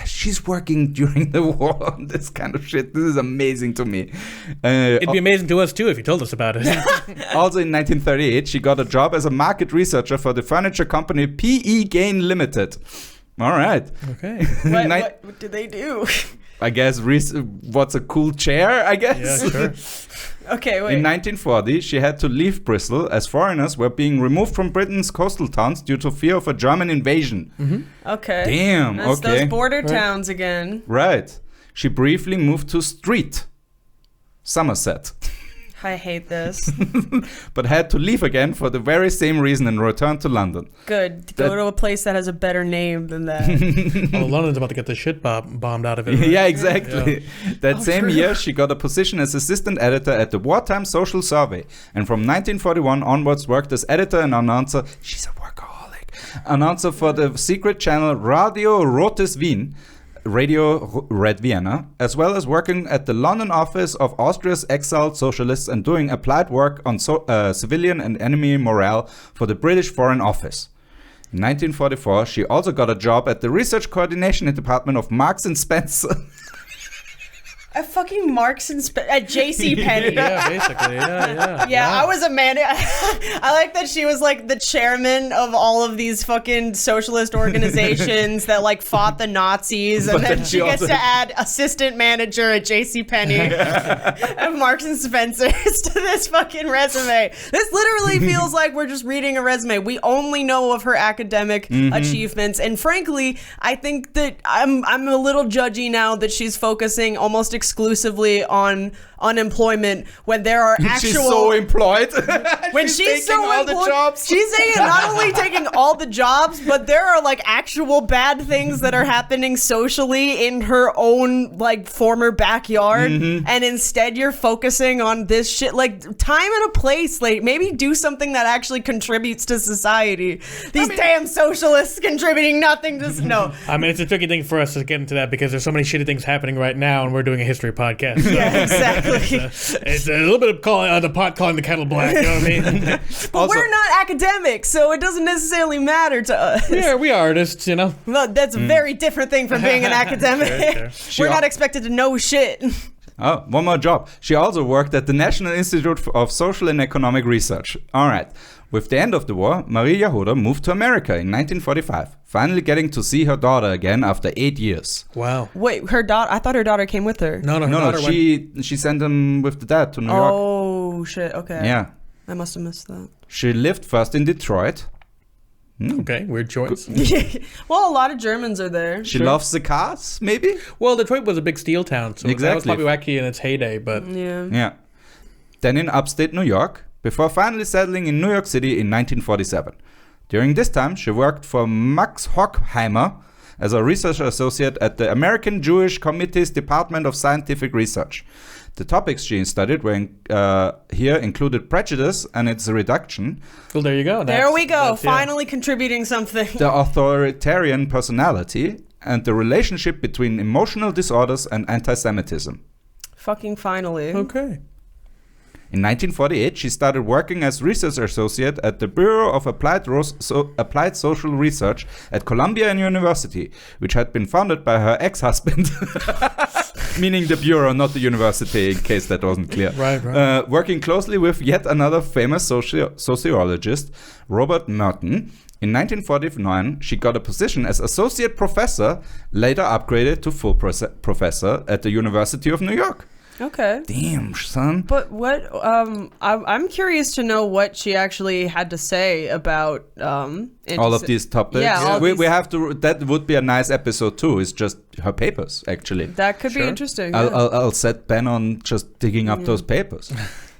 she's working during the war on this kind of shit. This is amazing to me. It'd be amazing to us too if you told us about it. Also in 1938, she got a job as a market researcher for the furniture company P.E. Gain Limited. All right. Okay. What did they do? I guess what's a cool chair, I guess? Yeah, sure. Okay, wait. In 1940, she had to leave Bristol as foreigners were being removed from Britain's coastal towns due to fear of a German invasion. Mm-hmm. Okay. Damn, That's okay. those border towns again. Right. She briefly moved to Street, Somerset, I hate this. but had to leave again for the very same reason and return to London. Good. Go to a place that has a better name than that. Well, London's about to get the shit bombed out of it. Right? Yeah, exactly. Yeah. That same year, she got a position as assistant editor at the Wartime Social Survey, and from 1941 onwards worked as editor and announcer. She's a workaholic. Announcer for the secret channel Radio Rotes Wien, Radio Red Vienna, as well as working at the London office of Austria's exiled socialists and doing applied work on civilian and enemy morale for the British Foreign Office. In 1944, she also got a job at the Research Coordination Department of Marks and Spencer. At fucking Marks and at JCPenney. Yeah, basically. Yeah. Yeah, I was a man. I like that she was like the chairman of all of these fucking socialist organizations that like fought the Nazis, and then she gets to add assistant manager at JCPenney and Marks and Spencer's to this fucking resume. This literally feels like we're just reading a resume. We only know of her academic achievements, and frankly, I think that I'm a little judgy now that she's focusing almost exclusively on unemployment when there are actual. She's so employed. When she's so all employed, the jobs. she's saying not only taking all the jobs, but there are like actual bad things that are happening socially in her own like former backyard, and instead you're focusing on this shit. Like time and a place. Like maybe do something that actually contributes to society. These damn socialists contributing nothing to no. I mean, it's a tricky thing for us to get into that because there's so many shitty things happening right now, and we're doing a history podcast. So Yeah, exactly. it's a little bit of the pot calling the kettle black. You know what I mean? But Also- we're not academics, so it doesn't necessarily matter to us. Yeah, we are artists, you know. Well, that's a very different thing from being an academic. Sure. We're not expected to know shit. Oh, one more job. She also worked at the National Institute of Social and Economic Research. All right. With the end of the war, Marie Jahoda moved to America in 1945, finally getting to see her daughter again after 8 years. Wow. Wait, her daughter? I thought her daughter came with her. No, her No, daughter went. she sent him with the dad to New York. Oh, shit. Okay. Yeah. I must have missed that. She lived first in Detroit. Okay, weird choice. Well, a lot of Germans are there. She loves the cars, maybe? Well, Detroit was a big steel town, so that was Exactly. probably wacky in its heyday, but Yeah. Yeah. Then in upstate New York, before finally settling in New York City in 1947. During this time, she worked for Max Horkheimer as a research associate at the American Jewish Committee's Department of Scientific Research. The topics she studied were here included prejudice and its reduction, well, there you go. There we go. That's, yeah. Finally contributing something. the authoritarian personality, and the relationship between emotional disorders and anti-Semitism. Fucking finally. Okay. In 1948, she started working as research associate at the Bureau of Applied Social Research at Columbia University, which had been founded by her ex-husband, meaning the Bureau, not the university, in case that wasn't clear. Right. Working closely with yet another famous sociologist, Robert Merton. In 1949, she got a position as associate professor, later upgraded to full professor at the University of New York. Okay. Damn, son. But what? I'm curious to know what she actually had to say about all of these topics. Yeah, we have to. That would be a nice episode too. It's just her papers, actually. That could be interesting. I'll set Ben on just digging up those papers.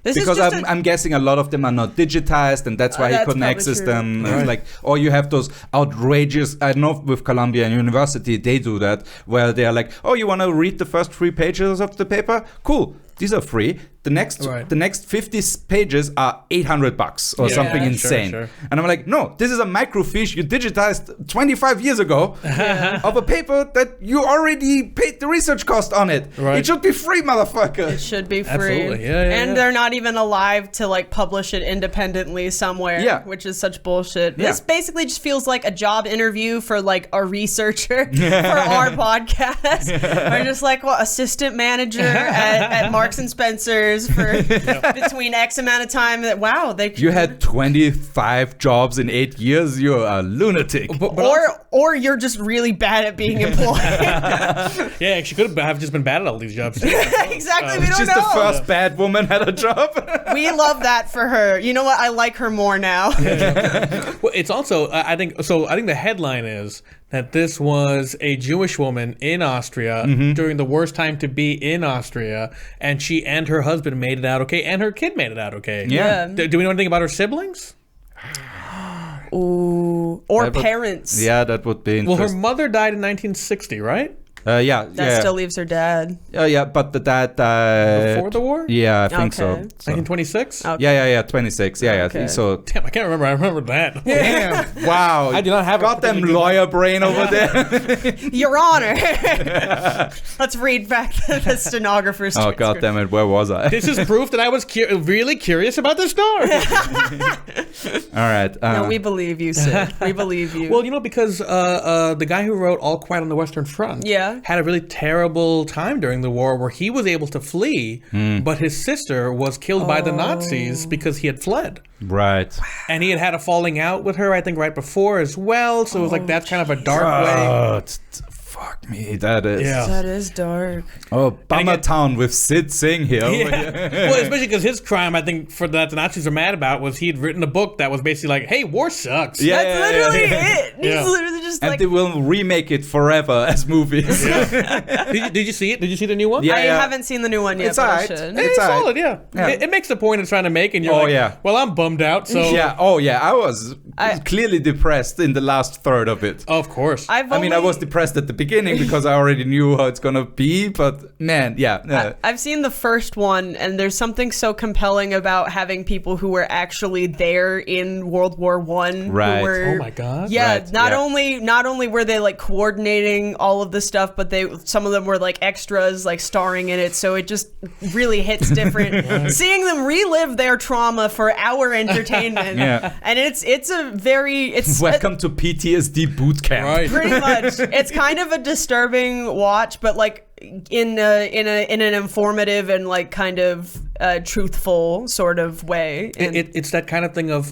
Because I'm guessing a lot of them are not digitized, and that's why he couldn't access them. Right. Like, or you have those outrageous. I don't know if with Columbia University they do that, where they are like, "Oh, you want to read the first 3 pages of the paper? Cool, these are free. The next 50 pages are $800 or something insane." Sure. And I'm like, "No, this is a microfiche you digitized 25 years ago of a paper that you already paid the research cost on it. Right. It should be free, motherfucker." It should be free. Absolutely. Yeah, and they're not even alive to like publish it independently somewhere, which is such bullshit. Yeah. This basically just feels like a job interview for like a researcher for our podcast. We're just like, well, assistant manager at Marks and Spencer's for between X amount of time. Wow, you had 25 jobs in 8 years. You're a lunatic. Or you're just really bad at being employed. Yeah, she could have just been bad at all these jobs. Exactly. We don't She's know. the first bad woman at a job. We love that for her. You know what? I like her more now. Well, it's also I think the headline is that this was a Jewish woman in Austria during the worst time to be in Austria, and she and her husband made it out okay, and her kid made it out okay. Yeah. Do we know anything about her siblings? Ooh. Or parents. Yeah, that would be interesting. Well, her mother died in 1960, right? That still leaves her dad. Yeah, but the dad died Before the war? Yeah, I think so. 1926? Okay. Yeah, 26. Yeah, Okay. so Damn, I can't remember. I remember that. damn, wow. I do not have goddamn lawyer brain over there. Your Honor. Let's read back the stenographer's Oh, transcript. goddamn it, where was I? This is proof that I was really curious about the story. All right. No, we believe you, Sid. We believe you. Well, because the guy who wrote All Quiet on the Western Front had a really terrible time during the war where he was able to flee, but his sister was killed by the Nazis because he had fled. Right. And he had a falling out with her, I think, right before as well. So it was like that's kind of a dark way. Fuck me, that is. Yeah. That is dark. Oh, Bummer Town with Sid Singh here. Well, especially because his crime, I think, for that the Nazis are mad about was he had written a book that was basically like, "Hey, war sucks." Yeah, That's literally it. Yeah. He's literally just and like. they will remake it forever as movies. Did you see it? Did you see the new one? Yeah. I haven't seen the new one yet, It's but I alright. should. It's alright. solid, yeah. It makes the point it's trying to make, and you're Oh, like, yeah. well, I'm bummed out, so... Yeah, I was clearly depressed in the last third of it. Of course. I was depressed at the beginning because I already knew how it's gonna be, but man, I've seen the first one, and there's something so compelling about having people who were actually there in World War I. Right. Oh my God. Yeah. Right, Not only were they like coordinating all of the stuff, but some of them were like extras, like starring in it. So it just really hits different. Seeing them relive their trauma for our entertainment. Yeah. And it's welcome to PTSD boot camp. Right. pretty much. It's kind of a disturbing watch, but like in an informative and like kind of truthful sort of way. And It's that kind of thing of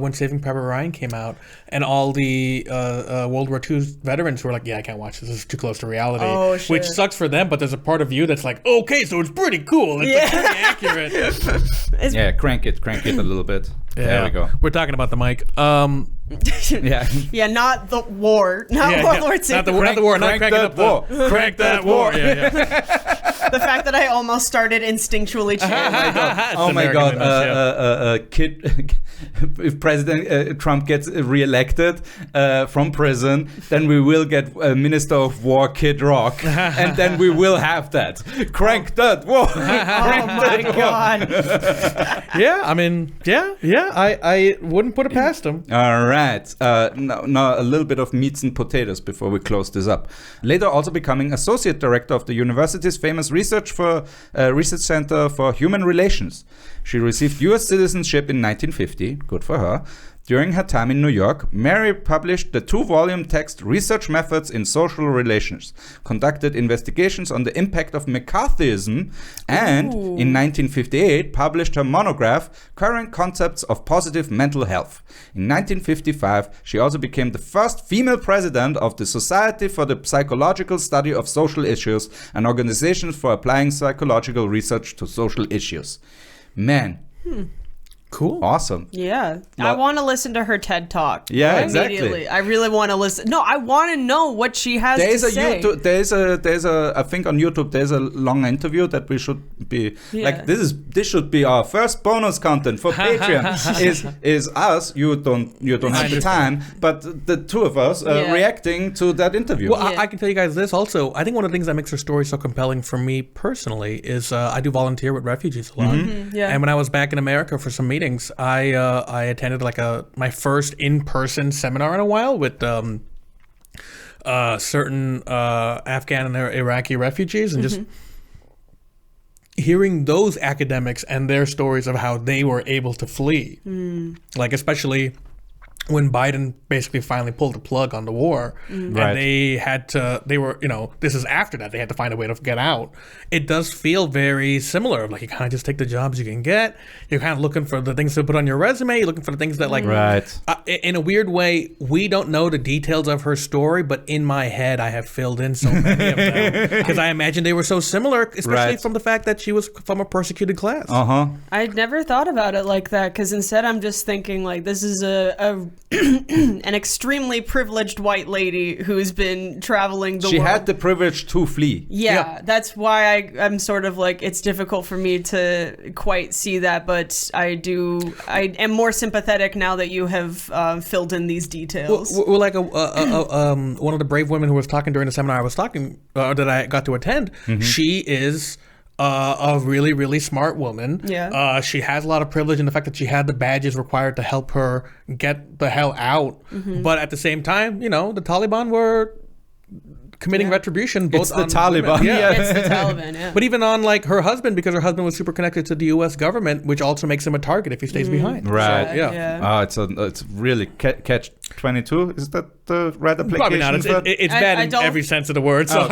when Saving Private Ryan came out, and all the World War II veterans were like, "Yeah, I can't watch this. This is too close to reality." Oh, shit. Which sucks for them, but there's a part of you that's like, "Okay, so it's pretty cool. It's like, pretty accurate." Yeah, crank it a little bit. Yeah. There we go. We're talking about the mic. Yeah. Yeah, not the war, not World War II. Not the war. Not Crank cranking that up war. Crank that war. Yeah. The fact that I almost started instinctually cheering. Oh my God! Kid, if President Trump gets reelected from prison, then we will get Minister of War Kid Rock, and then we will have that. Crank that war. Oh my God. Yeah, I mean, I wouldn't put it past him. All right. Now a little bit of meats and potatoes before we close this up. Later also becoming associate director of the university's famous research center for human relations. She received U.S. citizenship in 1950. Good for her. During her time in New York, Mary published the 2-volume text Research Methods in Social Relations, conducted investigations on the impact of McCarthyism, and in 1958 published her monograph Current Concepts of Positive Mental Health. In 1955, she also became the first female president of the Society for the Psychological Study of Social Issues, an organization for applying psychological research to social issues. Man. Cool. Awesome. Yeah. I want to listen to her TED Talk. Yeah, immediately. exactly. I really want to listen. No, I want to know what she has to say. There's a I think on YouTube there's a long interview that we should be like this should be our first bonus content for Patreon. is us. You don't have the time, but the two of us reacting to that interview. Well, I can tell you guys this also. I think one of the things that makes her story so compelling for me personally is I do volunteer with refugees a lot. Yeah. And when I was back in America for some meetings, I attended like my first in-person seminar in a while with certain Afghan and Iraqi refugees, and just hearing those academics and their stories of how they were able to flee, like especially when Biden basically finally pulled the plug on the war, and they were, this is after that, they had to find a way to get out. It does feel very similar. Like, you kind of just take the jobs you can get. You're kind of looking for the things to put on your resume. You're looking for the things that, like, in a weird way, we don't know the details of her story, but in my head, I have filled in so many of them. Because I imagine they were so similar, especially from the fact that she was from a persecuted class. I'd never thought about it like that, because instead I'm just thinking, like, this is an extremely privileged white lady who's been traveling the world. She had the privilege to flee. Yeah, that's why I'm sort of like, it's difficult for me to quite see that, but I am more sympathetic now that you have filled in these details. Well, like one of the brave women who was talking during the seminar I was that I got to attend, she is a really, really smart woman. Yeah. She has a lot of privilege in the fact that she had the badges required to help her get the hell out. But at the same time, the Taliban were committing retribution. Both it's the Taliban. It's the Taliban, yeah. But even on like her husband, because her husband was super connected to the U.S. government, which also makes him a target if he stays behind. Right. Yeah. It's really catch-22. Is that the right application? Probably not. It's bad in every sense of the word. So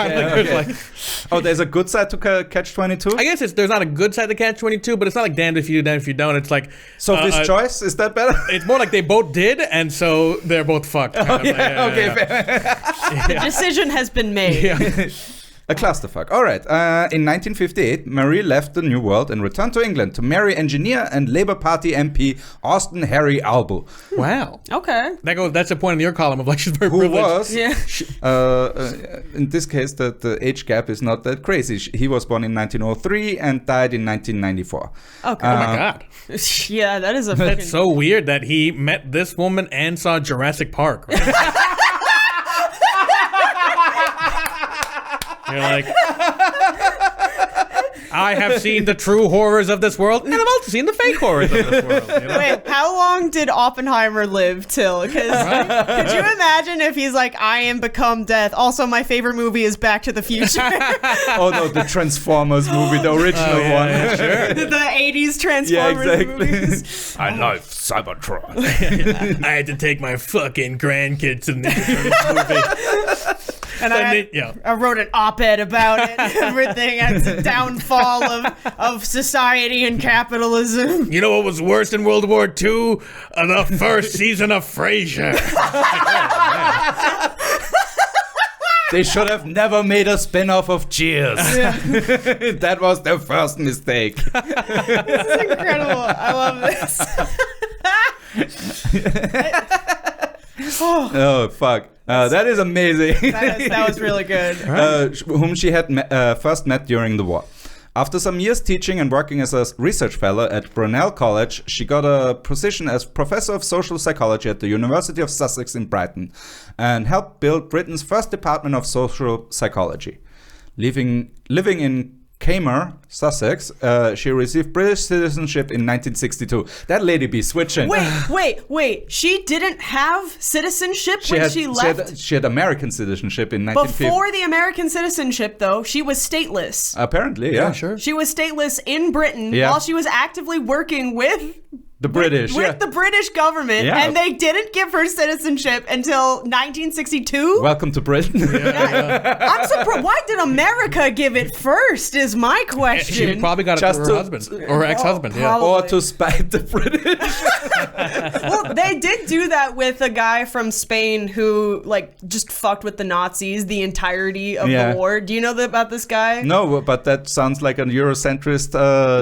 there's a good side to catch-22? I guess there's not a good side to catch-22, but it's not like damned if you do, damned if you don't. It's like Sophie's choice. Is that better? It's more like they both did, and so they're both fucked. The decision has been made. A clusterfuck. All right. In 1958, Marie left the New World and returned to England to marry engineer and Labour Party MP Austin Harry Albo. Wow. Okay. That's a point in your column of like she's very privileged. In this case, the age gap is not that crazy. He was born in 1903 and died in 1994. Okay. Oh my God. Yeah, that is That's so weird that he met this woman and saw Jurassic Park. Right? You're like, I have seen the true horrors of this world, and I've also seen the fake horrors of this world. Wait, how long did Oppenheimer live till? Because could you imagine if he's like, I am become death. Also, my favorite movie is Back to the Future. Oh no, the Transformers movie, the original one. Yeah, sure. The 80s Transformers movies. I love Cybertron. I had to take my fucking grandkids to this movie. And I wrote an op-ed about it and everything. It's a downfall of society and capitalism. You know what was worse than World War II? The first season of Frasier. They should have never made a spin-off of Cheers. Yeah. That was their first mistake. This is incredible. I love this. Oh, fuck. That is amazing. That was really good. Whom she had first met during the war. After some years teaching and working as a research fellow at Brunel College, she got a position as professor of social psychology at the University of Sussex in Brighton and helped build Britain's first department of social psychology. Living in Kamer, Sussex. She received British citizenship in 1962. That lady be switching. Wait. She didn't have citizenship when she left? She had American citizenship in 1950. Before the American citizenship, though, she was stateless. Apparently, yeah. Sure. She was stateless in Britain Yeah. while she was actively working with The British, with the British government, Yeah. and they didn't give her citizenship until 1962. Welcome to Britain. I'm surprised. Why did America give it first? Is my question. She probably got it Just through her to- husband or ex-husband. Yeah. probably. Or to spite the British. Well, they did do that with a guy from Spain who just fucked with the Nazis the entirety of Yeah. the war. Do you know about this guy? No, but that sounds like a Eurocentrist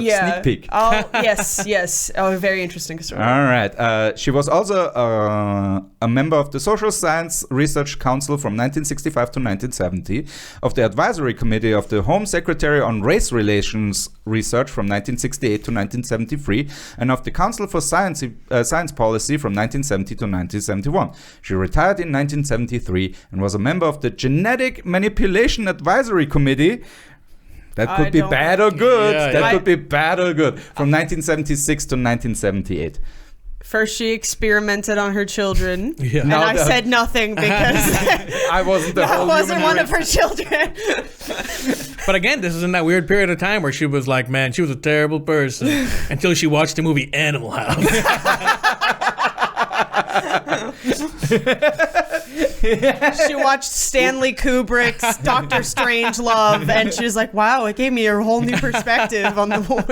sneak peek. Oh, yes. Oh, very interesting story. All right. She was also a member of the Social Science Research Council from 1965 to 1970, of the Advisory Committee of the Home Secretary on Race Relations Research from 1968 to 1973, and of the Council for Science Policy from 1970 to 1971. She retired in 1973 and was a member of the Genetic Manipulation Advisory Committee. That could be bad or good. That could be bad or good. From 1976 to 1978. First, she experimented on her children, Yeah. and I said nothing because I wasn't the that whole wasn't human one of her children. But again, this is in that weird period of time where she was like, man, she was a terrible person until she watched the movie Animal House. She watched Stanley Kubrick's Doctor Strangelove, and she was like, wow, it gave me a whole new perspective on the war.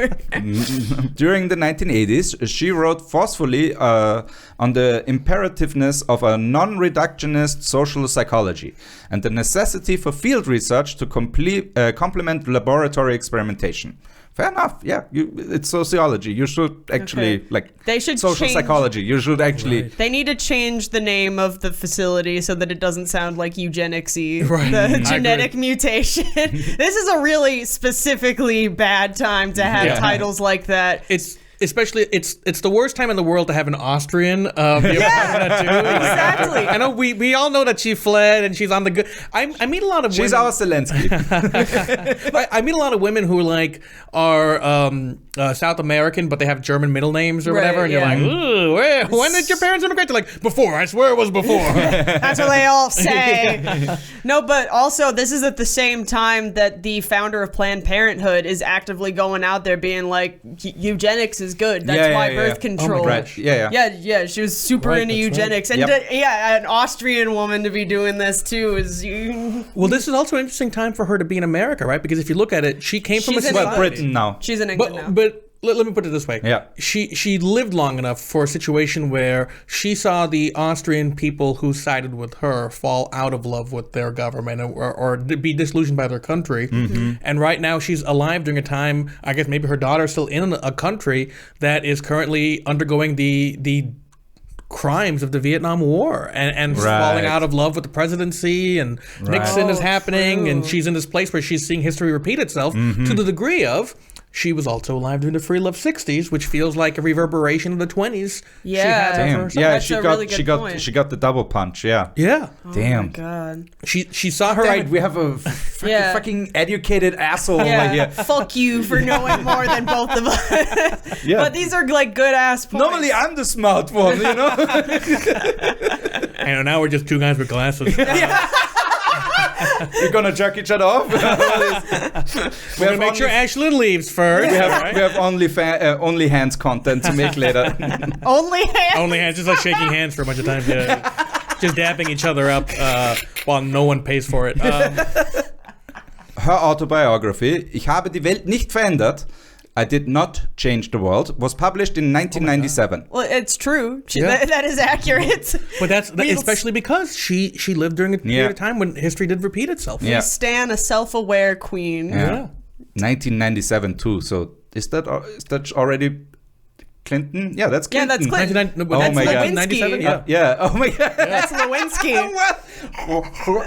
During the 1980s, she wrote forcefully on the imperativeness of a non-reductionist social psychology and the necessity for field research to complement laboratory experimentation. Fair enough. Yeah, it's sociology. You should actually They should social change- psychology. You should actually. They need to change the name of the facility so that it doesn't sound like eugenics-y. Right. The I genetic mutation. This is a really specifically bad time to have titles like that. It's the worst time in the world to have an Austrian be a part of that too. Exactly. I know we all know that she fled and she's on the good. I meet a lot of She's women. our Zelensky. I meet a lot of women who are South American, but they have German middle names or Right, whatever, and yeah. you're like, ooh, when did your parents immigrate? They're like, before. I swear it was before. That's what they all say. No, but also this is at the same time that the founder of Planned Parenthood is actively going out there being like, eugenics is good. That's why birth control. Oh my Right. Yeah. She was super Right, into that's right. eugenics, and Yep. an Austrian woman to be doing this too is. Well, this is also an interesting time for her to be in America, right? Because if you look at it, she came from She's a in Well, society. Britain now. She's in England now. But let me put it this way. Yeah. She lived long enough for a situation where she saw the Austrian people who sided with her fall out of love with their government or be disillusioned by their country. Mm-hmm. And right now she's alive during a time, I guess maybe her daughter's still in a country that is currently undergoing the crimes of the Vietnam War and Right. falling out of love with the presidency, and Nixon is Oh, happening, true. and she's in this place where she's seeing history repeat itself Mm-hmm. to the degree of she was also alive during the free love 60s, which feels like a reverberation of the 20s. Yeah. She had Damn. for herself. Yeah, That's she a got really good she got point. she got the double punch. Yeah. Yeah. Damn. Oh God. She saw her Damn it, we have a Yeah. fucking educated asshole over Yeah. here. Fuck you for knowing more than both of us. Yeah. But these are like good ass points. Normally I'm the smart one, you know? I know, now we're just two guys with glasses. We're gonna jerk each other off. We're gonna make sure Aislinn leaves first. we have only hands content to make later. Only hands. Only hands, just like shaking hands for a bunch of times. Yeah. Just dapping each other up while no one pays for it. Her autobiography, Ich habe die Welt nicht verändert, I Did Not Change the World, was published in 1997. Well, it's true. Yeah. That is accurate. But that's We- especially because she lived during a period Yeah. of time when history did repeat itself. Yeah. We stan a self-aware queen. Yeah. 1997 too. So is that already Clinton? Yeah, that's Yeah, Clinton. that's Clinton. Oh That's my God. Lewinsky. 97, yeah. Yeah. Oh my God. That's Lewinsky.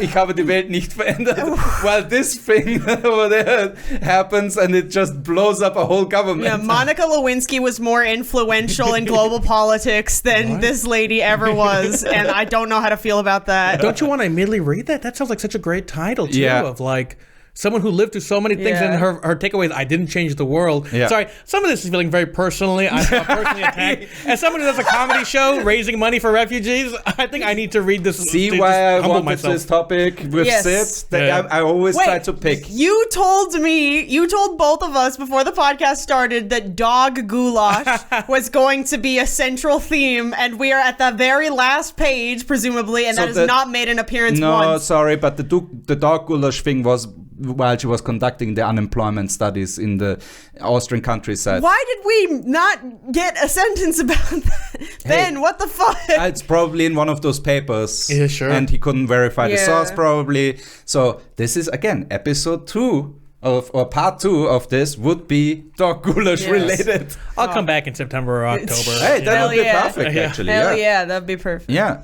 Ich habe die Welt nicht verändert. While this thing over there happens and it just blows up a whole government. Yeah, Monica Lewinsky was more influential in global politics than this lady ever was, and I don't know how to feel about that. Don't you want to immediately read that? That sounds like such a great title, too, Yeah. of like someone who lived through so many things, Yeah. and her takeaway is, I didn't change the world. Yeah. Sorry, some of this is feeling very personally. I'm personally attacked. As someone who does a comedy show raising money for refugees, I think I need to read this. See to why just I humble wanted myself. this topic with Yes. Sid? That Yeah. I always Wait, try to pick. You told both of us before the podcast started that dog goulash was going to be a central theme, and we are at the very last page, presumably, and So that has the- not made an appearance No, once. sorry, but the dog goulash thing was while she was conducting the unemployment studies in the Austrian countryside. Why did we not get a sentence about that? Ben, what the fuck? It's probably in one of those papers. Yeah, sure. And he couldn't verify the Yeah. source, probably. So this is, again, episode 2 or part 2 of this would be dog goulash Yes. related. I'll come back in September or October. Hey, that Hell would be yeah. perfect, Yeah. actually. Hell Yeah. yeah, that'd be perfect. Yeah.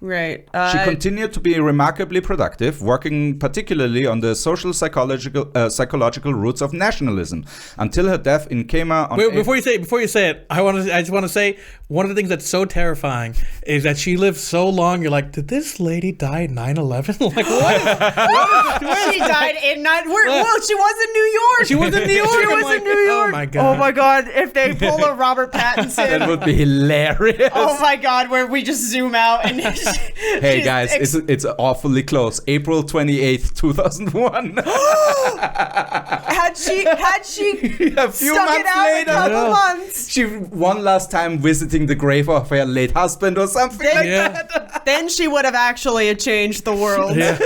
Right. She continued to be remarkably productive, working particularly on the social psychological roots of nationalism until her death in Kema on Wait, before you say it, I just want to say one of the things that's so terrifying is that she lived so long. You're like, did this lady die at 9/11? Like what? she died in well, she was in New York. She was in New York. She I'm was like, in New York. Oh my god. Oh my god! If they pull a Robert Pattinson, that would be hilarious. oh my god, where we just zoom out and Hey guys, it's awfully close. April 28th, 2001. had she A few stuck it months out later. a couple Yeah. months, She one last time visiting the grave of her late husband or something like Yeah. that. then she would have actually changed the world. Yeah.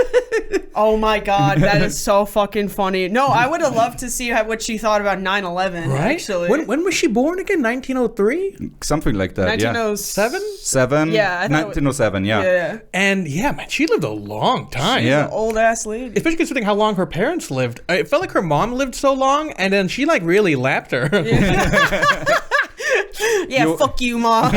Oh my god, that is so fucking funny. No, I would have loved to see what she thought about 9/11. Right? Actually, When was she born again? 1903? Something like that, 1907. 7? Yeah, I thought 1907, yeah. Yeah, And yeah, man, she lived a long time. Yeah. old ass lady. Especially considering how long her parents lived. It felt like her mom lived so long, and then she like really lapped her. Yeah, fuck you, mom.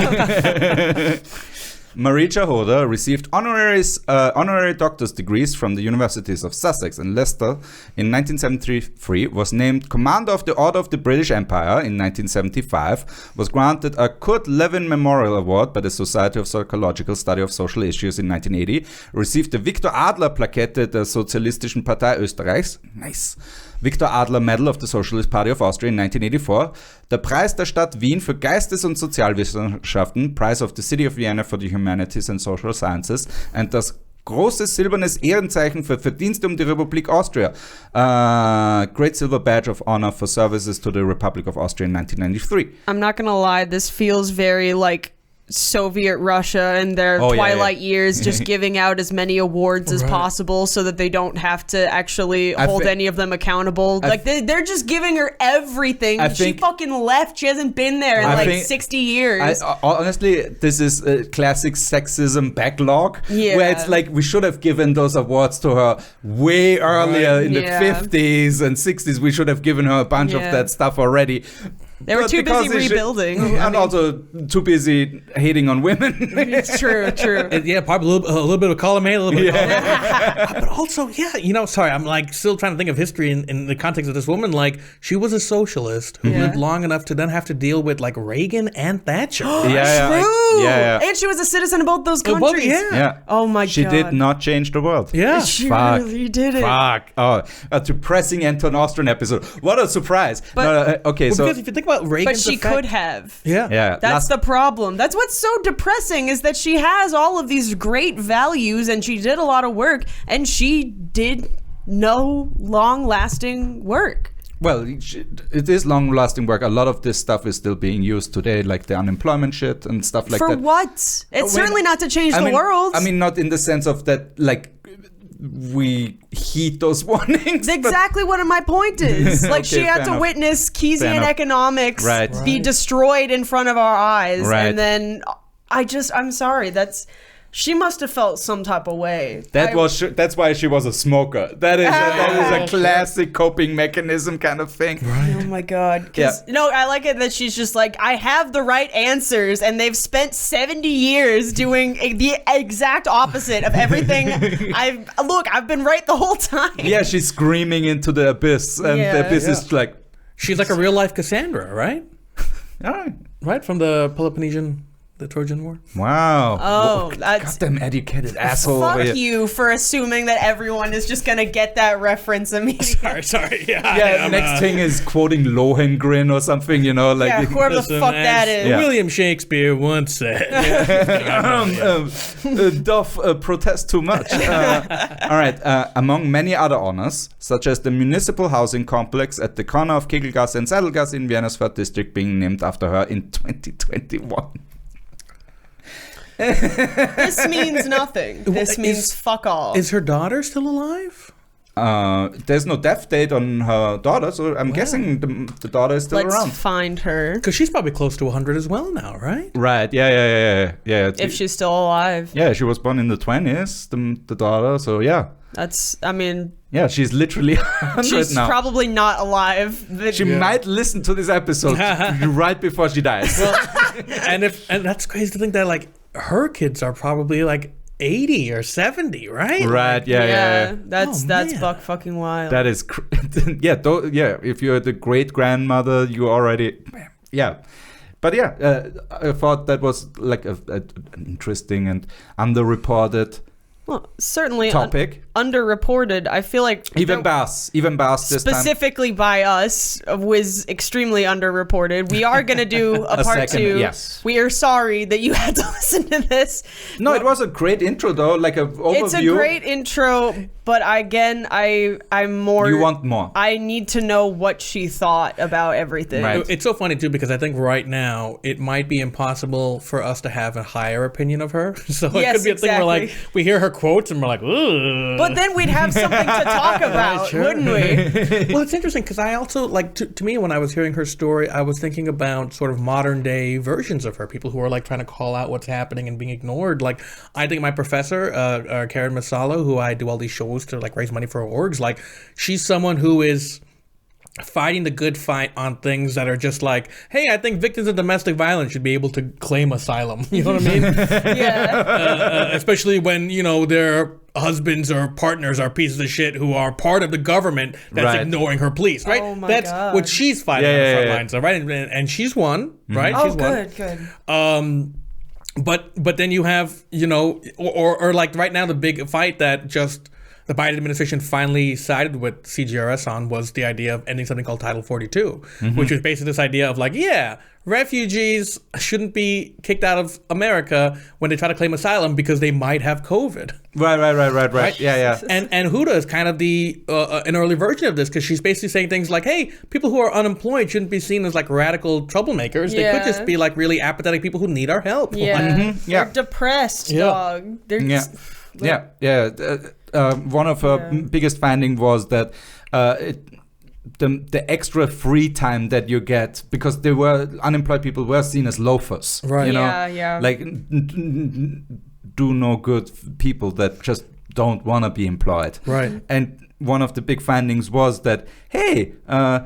Marie Jahoda received honorary doctor's degrees from the universities of Sussex and Leicester in 1973, was named Commander of the Order of the British Empire in 1975, was granted a Kurt Lewin Memorial Award by the Society of Psychological Study of Social Issues in 1980, received the Viktor Adler Plakette der Sozialistischen Partei Österreichs, nice, Viktor Adler Medal of the Socialist Party of Austria in 1984, der Preis der Stadt Wien für Geistes- und Sozialwissenschaften, Prize of the City of Vienna for the Humanities and Social Sciences, und das große silbernes Ehrenzeichen für Verdienste um die Republik Austria, Great Silver Badge of Honor for Services to the Republic of Austria in 1993. I'm not gonna lie, this feels very like Soviet Russia in their Oh, yeah, twilight yeah. years, just giving out as many awards as Right. possible so that they don't have to actually I hold thi- any of them accountable. Like they're just giving her everything. I She think- fucking left. She hasn't been there in I like think- 60 years. Honestly, this is a classic sexism backlog, Yeah. where it's like we should have given those awards to her way earlier in the Yeah. 50s and 60s. We should have given her a bunch of Yeah. that stuff already. They were But too busy because rebuilding. I and mean- also too busy hating on women. It's true, true. Yeah, probably a little bit of column A, a little bit of column B. But also, yeah, sorry, I'm like still trying to think of history in the context of this woman. Like, she was a socialist who Yeah. lived long enough to then have to deal with like Reagan and Thatcher. True. Yeah. And she was a citizen of both those Both, countries. yeah. Yeah. Oh my She god. did not change the world. Yeah. She Fuck. really did it. Fuck. Oh, a depressing end to an Austrian episode. What a surprise. But- No, okay, Well, so because if you think about Reagan, But she could have. Yeah. yeah, That's the problem. That's what's so depressing is that she has all of these great values and she did a lot of work and she did no long-lasting work. Well, it is long-lasting work. A lot of this stuff is still being used today, like the unemployment shit and stuff like For that. what? It's When- certainly not to change I the mean- world. I mean, not in the sense of that, like, we heed those warnings. That's exactly what my point is. Like, she Okay, had fair to enough. witness Fair Keynesian enough. economics Right. be destroyed in front of our eyes. Right. And then I'm sorry. She must have felt some type of way. That's why she was a smoker. That is a classic coping mechanism kind of thing. Oh my god. 'Cause, no, I like it that she's just like, I have the right answers and they've spent 70 years doing the exact opposite of everything. I've been right the whole time. Yeah, she's screaming into the abyss, and Yeah. the abyss is like, She's like a real life Cassandra, right? all right. Right? From the Peloponnesian the Trojan War. Wow. Oh, that's goddamn educated asshole. over fuck here. you for assuming that everyone is just gonna get that reference immediately. Sorry. Yeah, next thing is quoting Lohengrin or something, you know, like Yeah, whoever the fuck that is. Yeah. William Shakespeare once said. doth protest too much. All right. Among many other honors, such as the municipal housing complex at the corner of Kegelgasse and Sadelgasse in Vienna's 3rd district being named after her in 2021. This means nothing. This means fuck all. Is her daughter still alive? There's no death date on her daughter, so I'm guessing the daughter is still Let's around. find her. Because she's probably close to 100 as well now, right? Right. Yeah. If she's still alive. Yeah, she was born in the 20s, the daughter. So yeah. That's, I mean, Yeah, she's literally 100 she's now. probably not alive. She might listen to this episode right before she dies. Well, and that's crazy to think that like her kids are probably like 80 or 70, right? Right. Yeah. That's man. buck fucking wild. That is, if you're the great grandmother, you already, But I thought that was like an interesting and underreported well, certainly topic. Underreported. I feel like Even Bass this time. specifically by us was extremely underreported. We are going to do a part second, 2. yes. We are sorry that you had to listen to this. No, it was a great intro though, like an overview. It's a great intro, but I'm more. You want more. I need to know what she thought about everything. Right. It's so funny too because I think right now it might be impossible for us to have a higher opinion of her. So it Yes, could be a thing where like exactly. we hear her quotes and we're like, ugh. But then we'd have something to talk about, Sure. wouldn't we? Well, it's interesting because I also like to me when I was hearing her story, I was thinking about sort of modern day versions of her, people who are like trying to call out what's happening and being ignored. Like I think my professor, Karen Masalo, who I do all these shows to like raise money for orgs, like she's someone who is fighting the good fight on things that are just like, hey, I think victims of domestic violence should be able to claim asylum. You know what I mean? Yeah. Especially when, you know, their husbands or partners are pieces of shit who are part of the government that's Right. ignoring her police, right? Oh my That's God. what she's fighting on the front lines of, right? And she's won, right? Oh, She's won. good. But then you have, you know, or like right now the big fight that just the Biden administration finally sided with CGRS on was the idea of ending something called Title 42, which was basically this idea of like, refugees shouldn't be kicked out of America when they try to claim asylum because they might have COVID. Right. Yeah. And Jahoda is kind of the an early version of this because she's basically saying things like, hey, people who are unemployed shouldn't be seen as like radical troublemakers. They could just be like really apathetic people who need our help. Yeah. Yeah. They're depressed, Yeah. dog. They're One of her biggest finding was that the extra free time that you get because they were unemployed people were seen as loafers, Right. You know, Yeah. like do no good people that just don't want to be employed, Right. And one of the big findings was that hey, a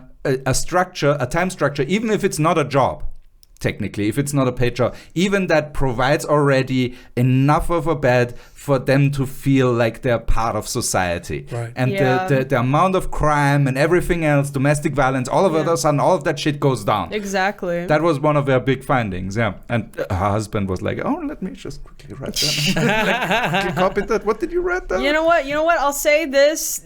time structure, even if it's not a job. Technically, if it's not a paid job, even that provides already enough of a bed for them to feel like they're part of society. Right. And Yeah. the amount of crime and everything else, domestic violence, all of a sudden, all of that shit goes down. Exactly. That was one of their big findings, yeah. And her husband was like, "Oh, let me just quickly write that. Quickly copy that. What did you write down?" You know what? I'll say this.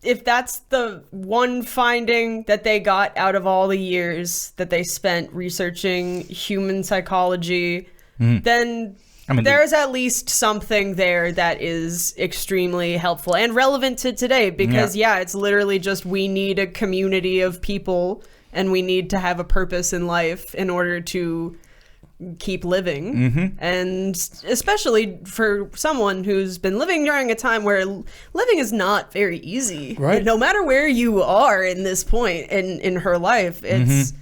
If that's the one finding that they got out of all the years that they spent researching human psychology, then there's at least something there that is extremely helpful and relevant to today because, it's literally just we need a community of people and we need to have a purpose in life in order to keep living. And especially for someone who's been living during a time where living is not very easy. Right. And no matter where you are in this point in her life, it's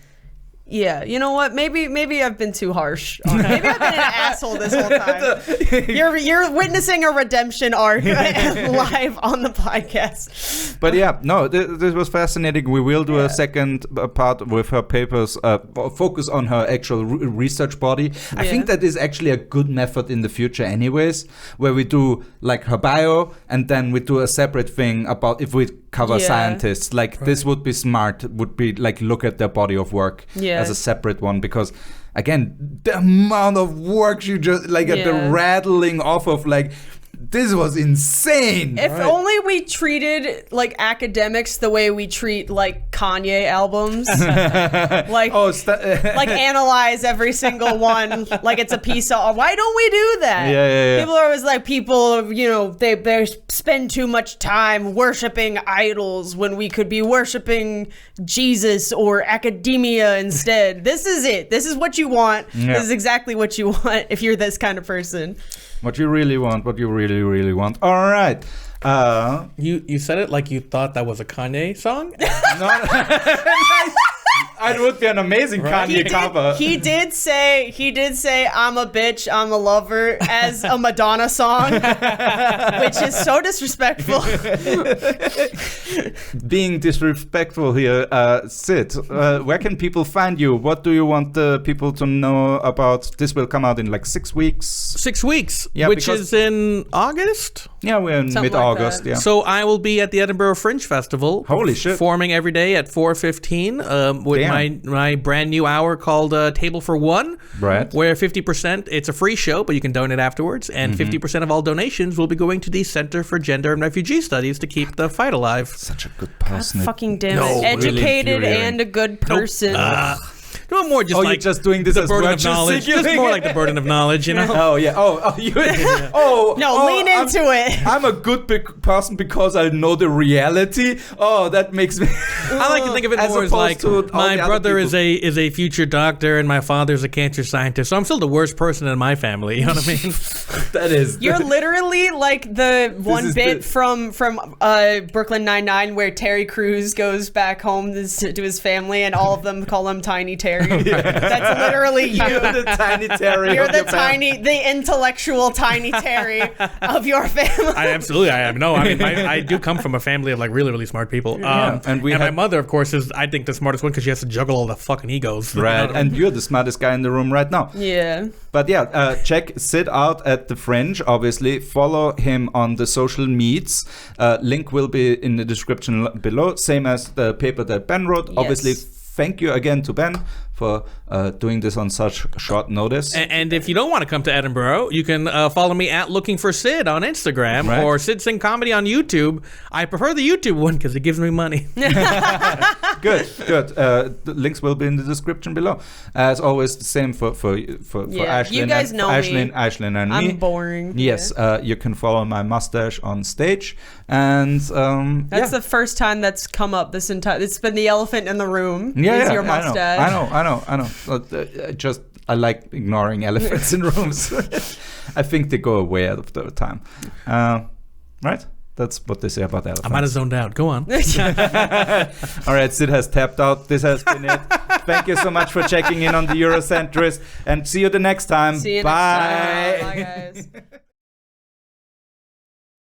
you know what? Maybe I've been too harsh on her. Maybe I've been an asshole this whole time. You're witnessing a redemption arc live on the podcast. But this was fascinating. We will do a second part with her papers, focus on her actual research body. I think that is actually a good method in the future anyways, where we do like her bio and then we do a separate thing about if we cover Yeah. scientists. Like this would be smart. Would be like look at their body of work Yeah. as a separate one, because again, the amount of work you just like at the Yeah. rattling off of like. This was insane. If only we treated like academics the way we treat like Kanye albums, like like analyze every single one like it's a piece of. Why don't we do that? Yeah. People are always like they spend too much time worshiping idols when we could be worshiping Jesus or academia instead. This is it. This is what you want. Yeah. This is exactly what you want if you're this kind of person. What you really want. What you really, really want. All right. You said it like you thought that was a Kanye song. It would be an amazing Kanye cover. He did say I'm a bitch, I'm a lover as a Madonna song, which is so disrespectful. Being disrespectful here, Sid, where can people find you? What do you want the people to know about? This will come out in like 6 weeks. 6 weeks, Yeah, which because- is in August. Yeah, we're in Something like mid-August. that. Yeah. So I will be at the Edinburgh Fringe Festival. Holy shit. Performing every day at 4:15 with Damn. my brand new hour called Table for One. Right. Where 50%, it's a free show, but you can donate afterwards. And 50% of all donations will be going to the Center for Gender and Refugee Studies to keep the fight alive. Such a good person. Fucking damn No, it. really Educated infuriating. and a good person. No more just Oh, like you're just doing this the as burden of virtue knowledge. signaling? Just more like the burden of knowledge, you know? Oh yeah. You. Lean into it. I'm a good person because I know the reality. Oh, that makes me. I like to think of it As more as opposed like to all my the other brother people. is a future doctor and my father's a cancer scientist, so I'm still the worst person in my family. You know what I mean? That is. You're literally like the one is bit the- from Brooklyn Nine-Nine where Terry Crews goes back home to his family and all of them call him Tiny Terry. That's literally you. You're the tiny Terry. You're of the your family. the intellectual Tiny Terry of your family. I am. No, I mean, I do come from a family of like really, really smart people. and we my had- mother, of course, is I think the smartest one because she has to juggle all the fucking egos. Right, and you're the smartest guy in the room right now. Yeah. But yeah, check Sid out at the Fringe. Obviously, follow him on the social meets. Link will be in the description below, same as the paper that Ben wrote. Obviously, thank you again to Ben for doing this on such short notice. And if you don't want to come to Edinburgh, you can follow me at Looking for Sid on Instagram Right. or Sid Sing Comedy on YouTube. I prefer the YouTube one because it gives me money. Good. The links will be in the description below. As always, the same for Yeah, Aislinn. you guys know me. Aislinn and me. I'm boring. Yes, you can follow my mustache on stage, and That's the first time that's come up this entire. It's been the elephant in the room. yeah, is your mustache. I know. I like ignoring elephants in rooms. I think they go away after a time. Right? That's what they say about elephants. I might have zoned out. Go on. All right, Sid has tapped out. This has been it. Thank you so much for checking in on the Eurocentrist, and see you the next time. See you Bye. next time. Bye, guys.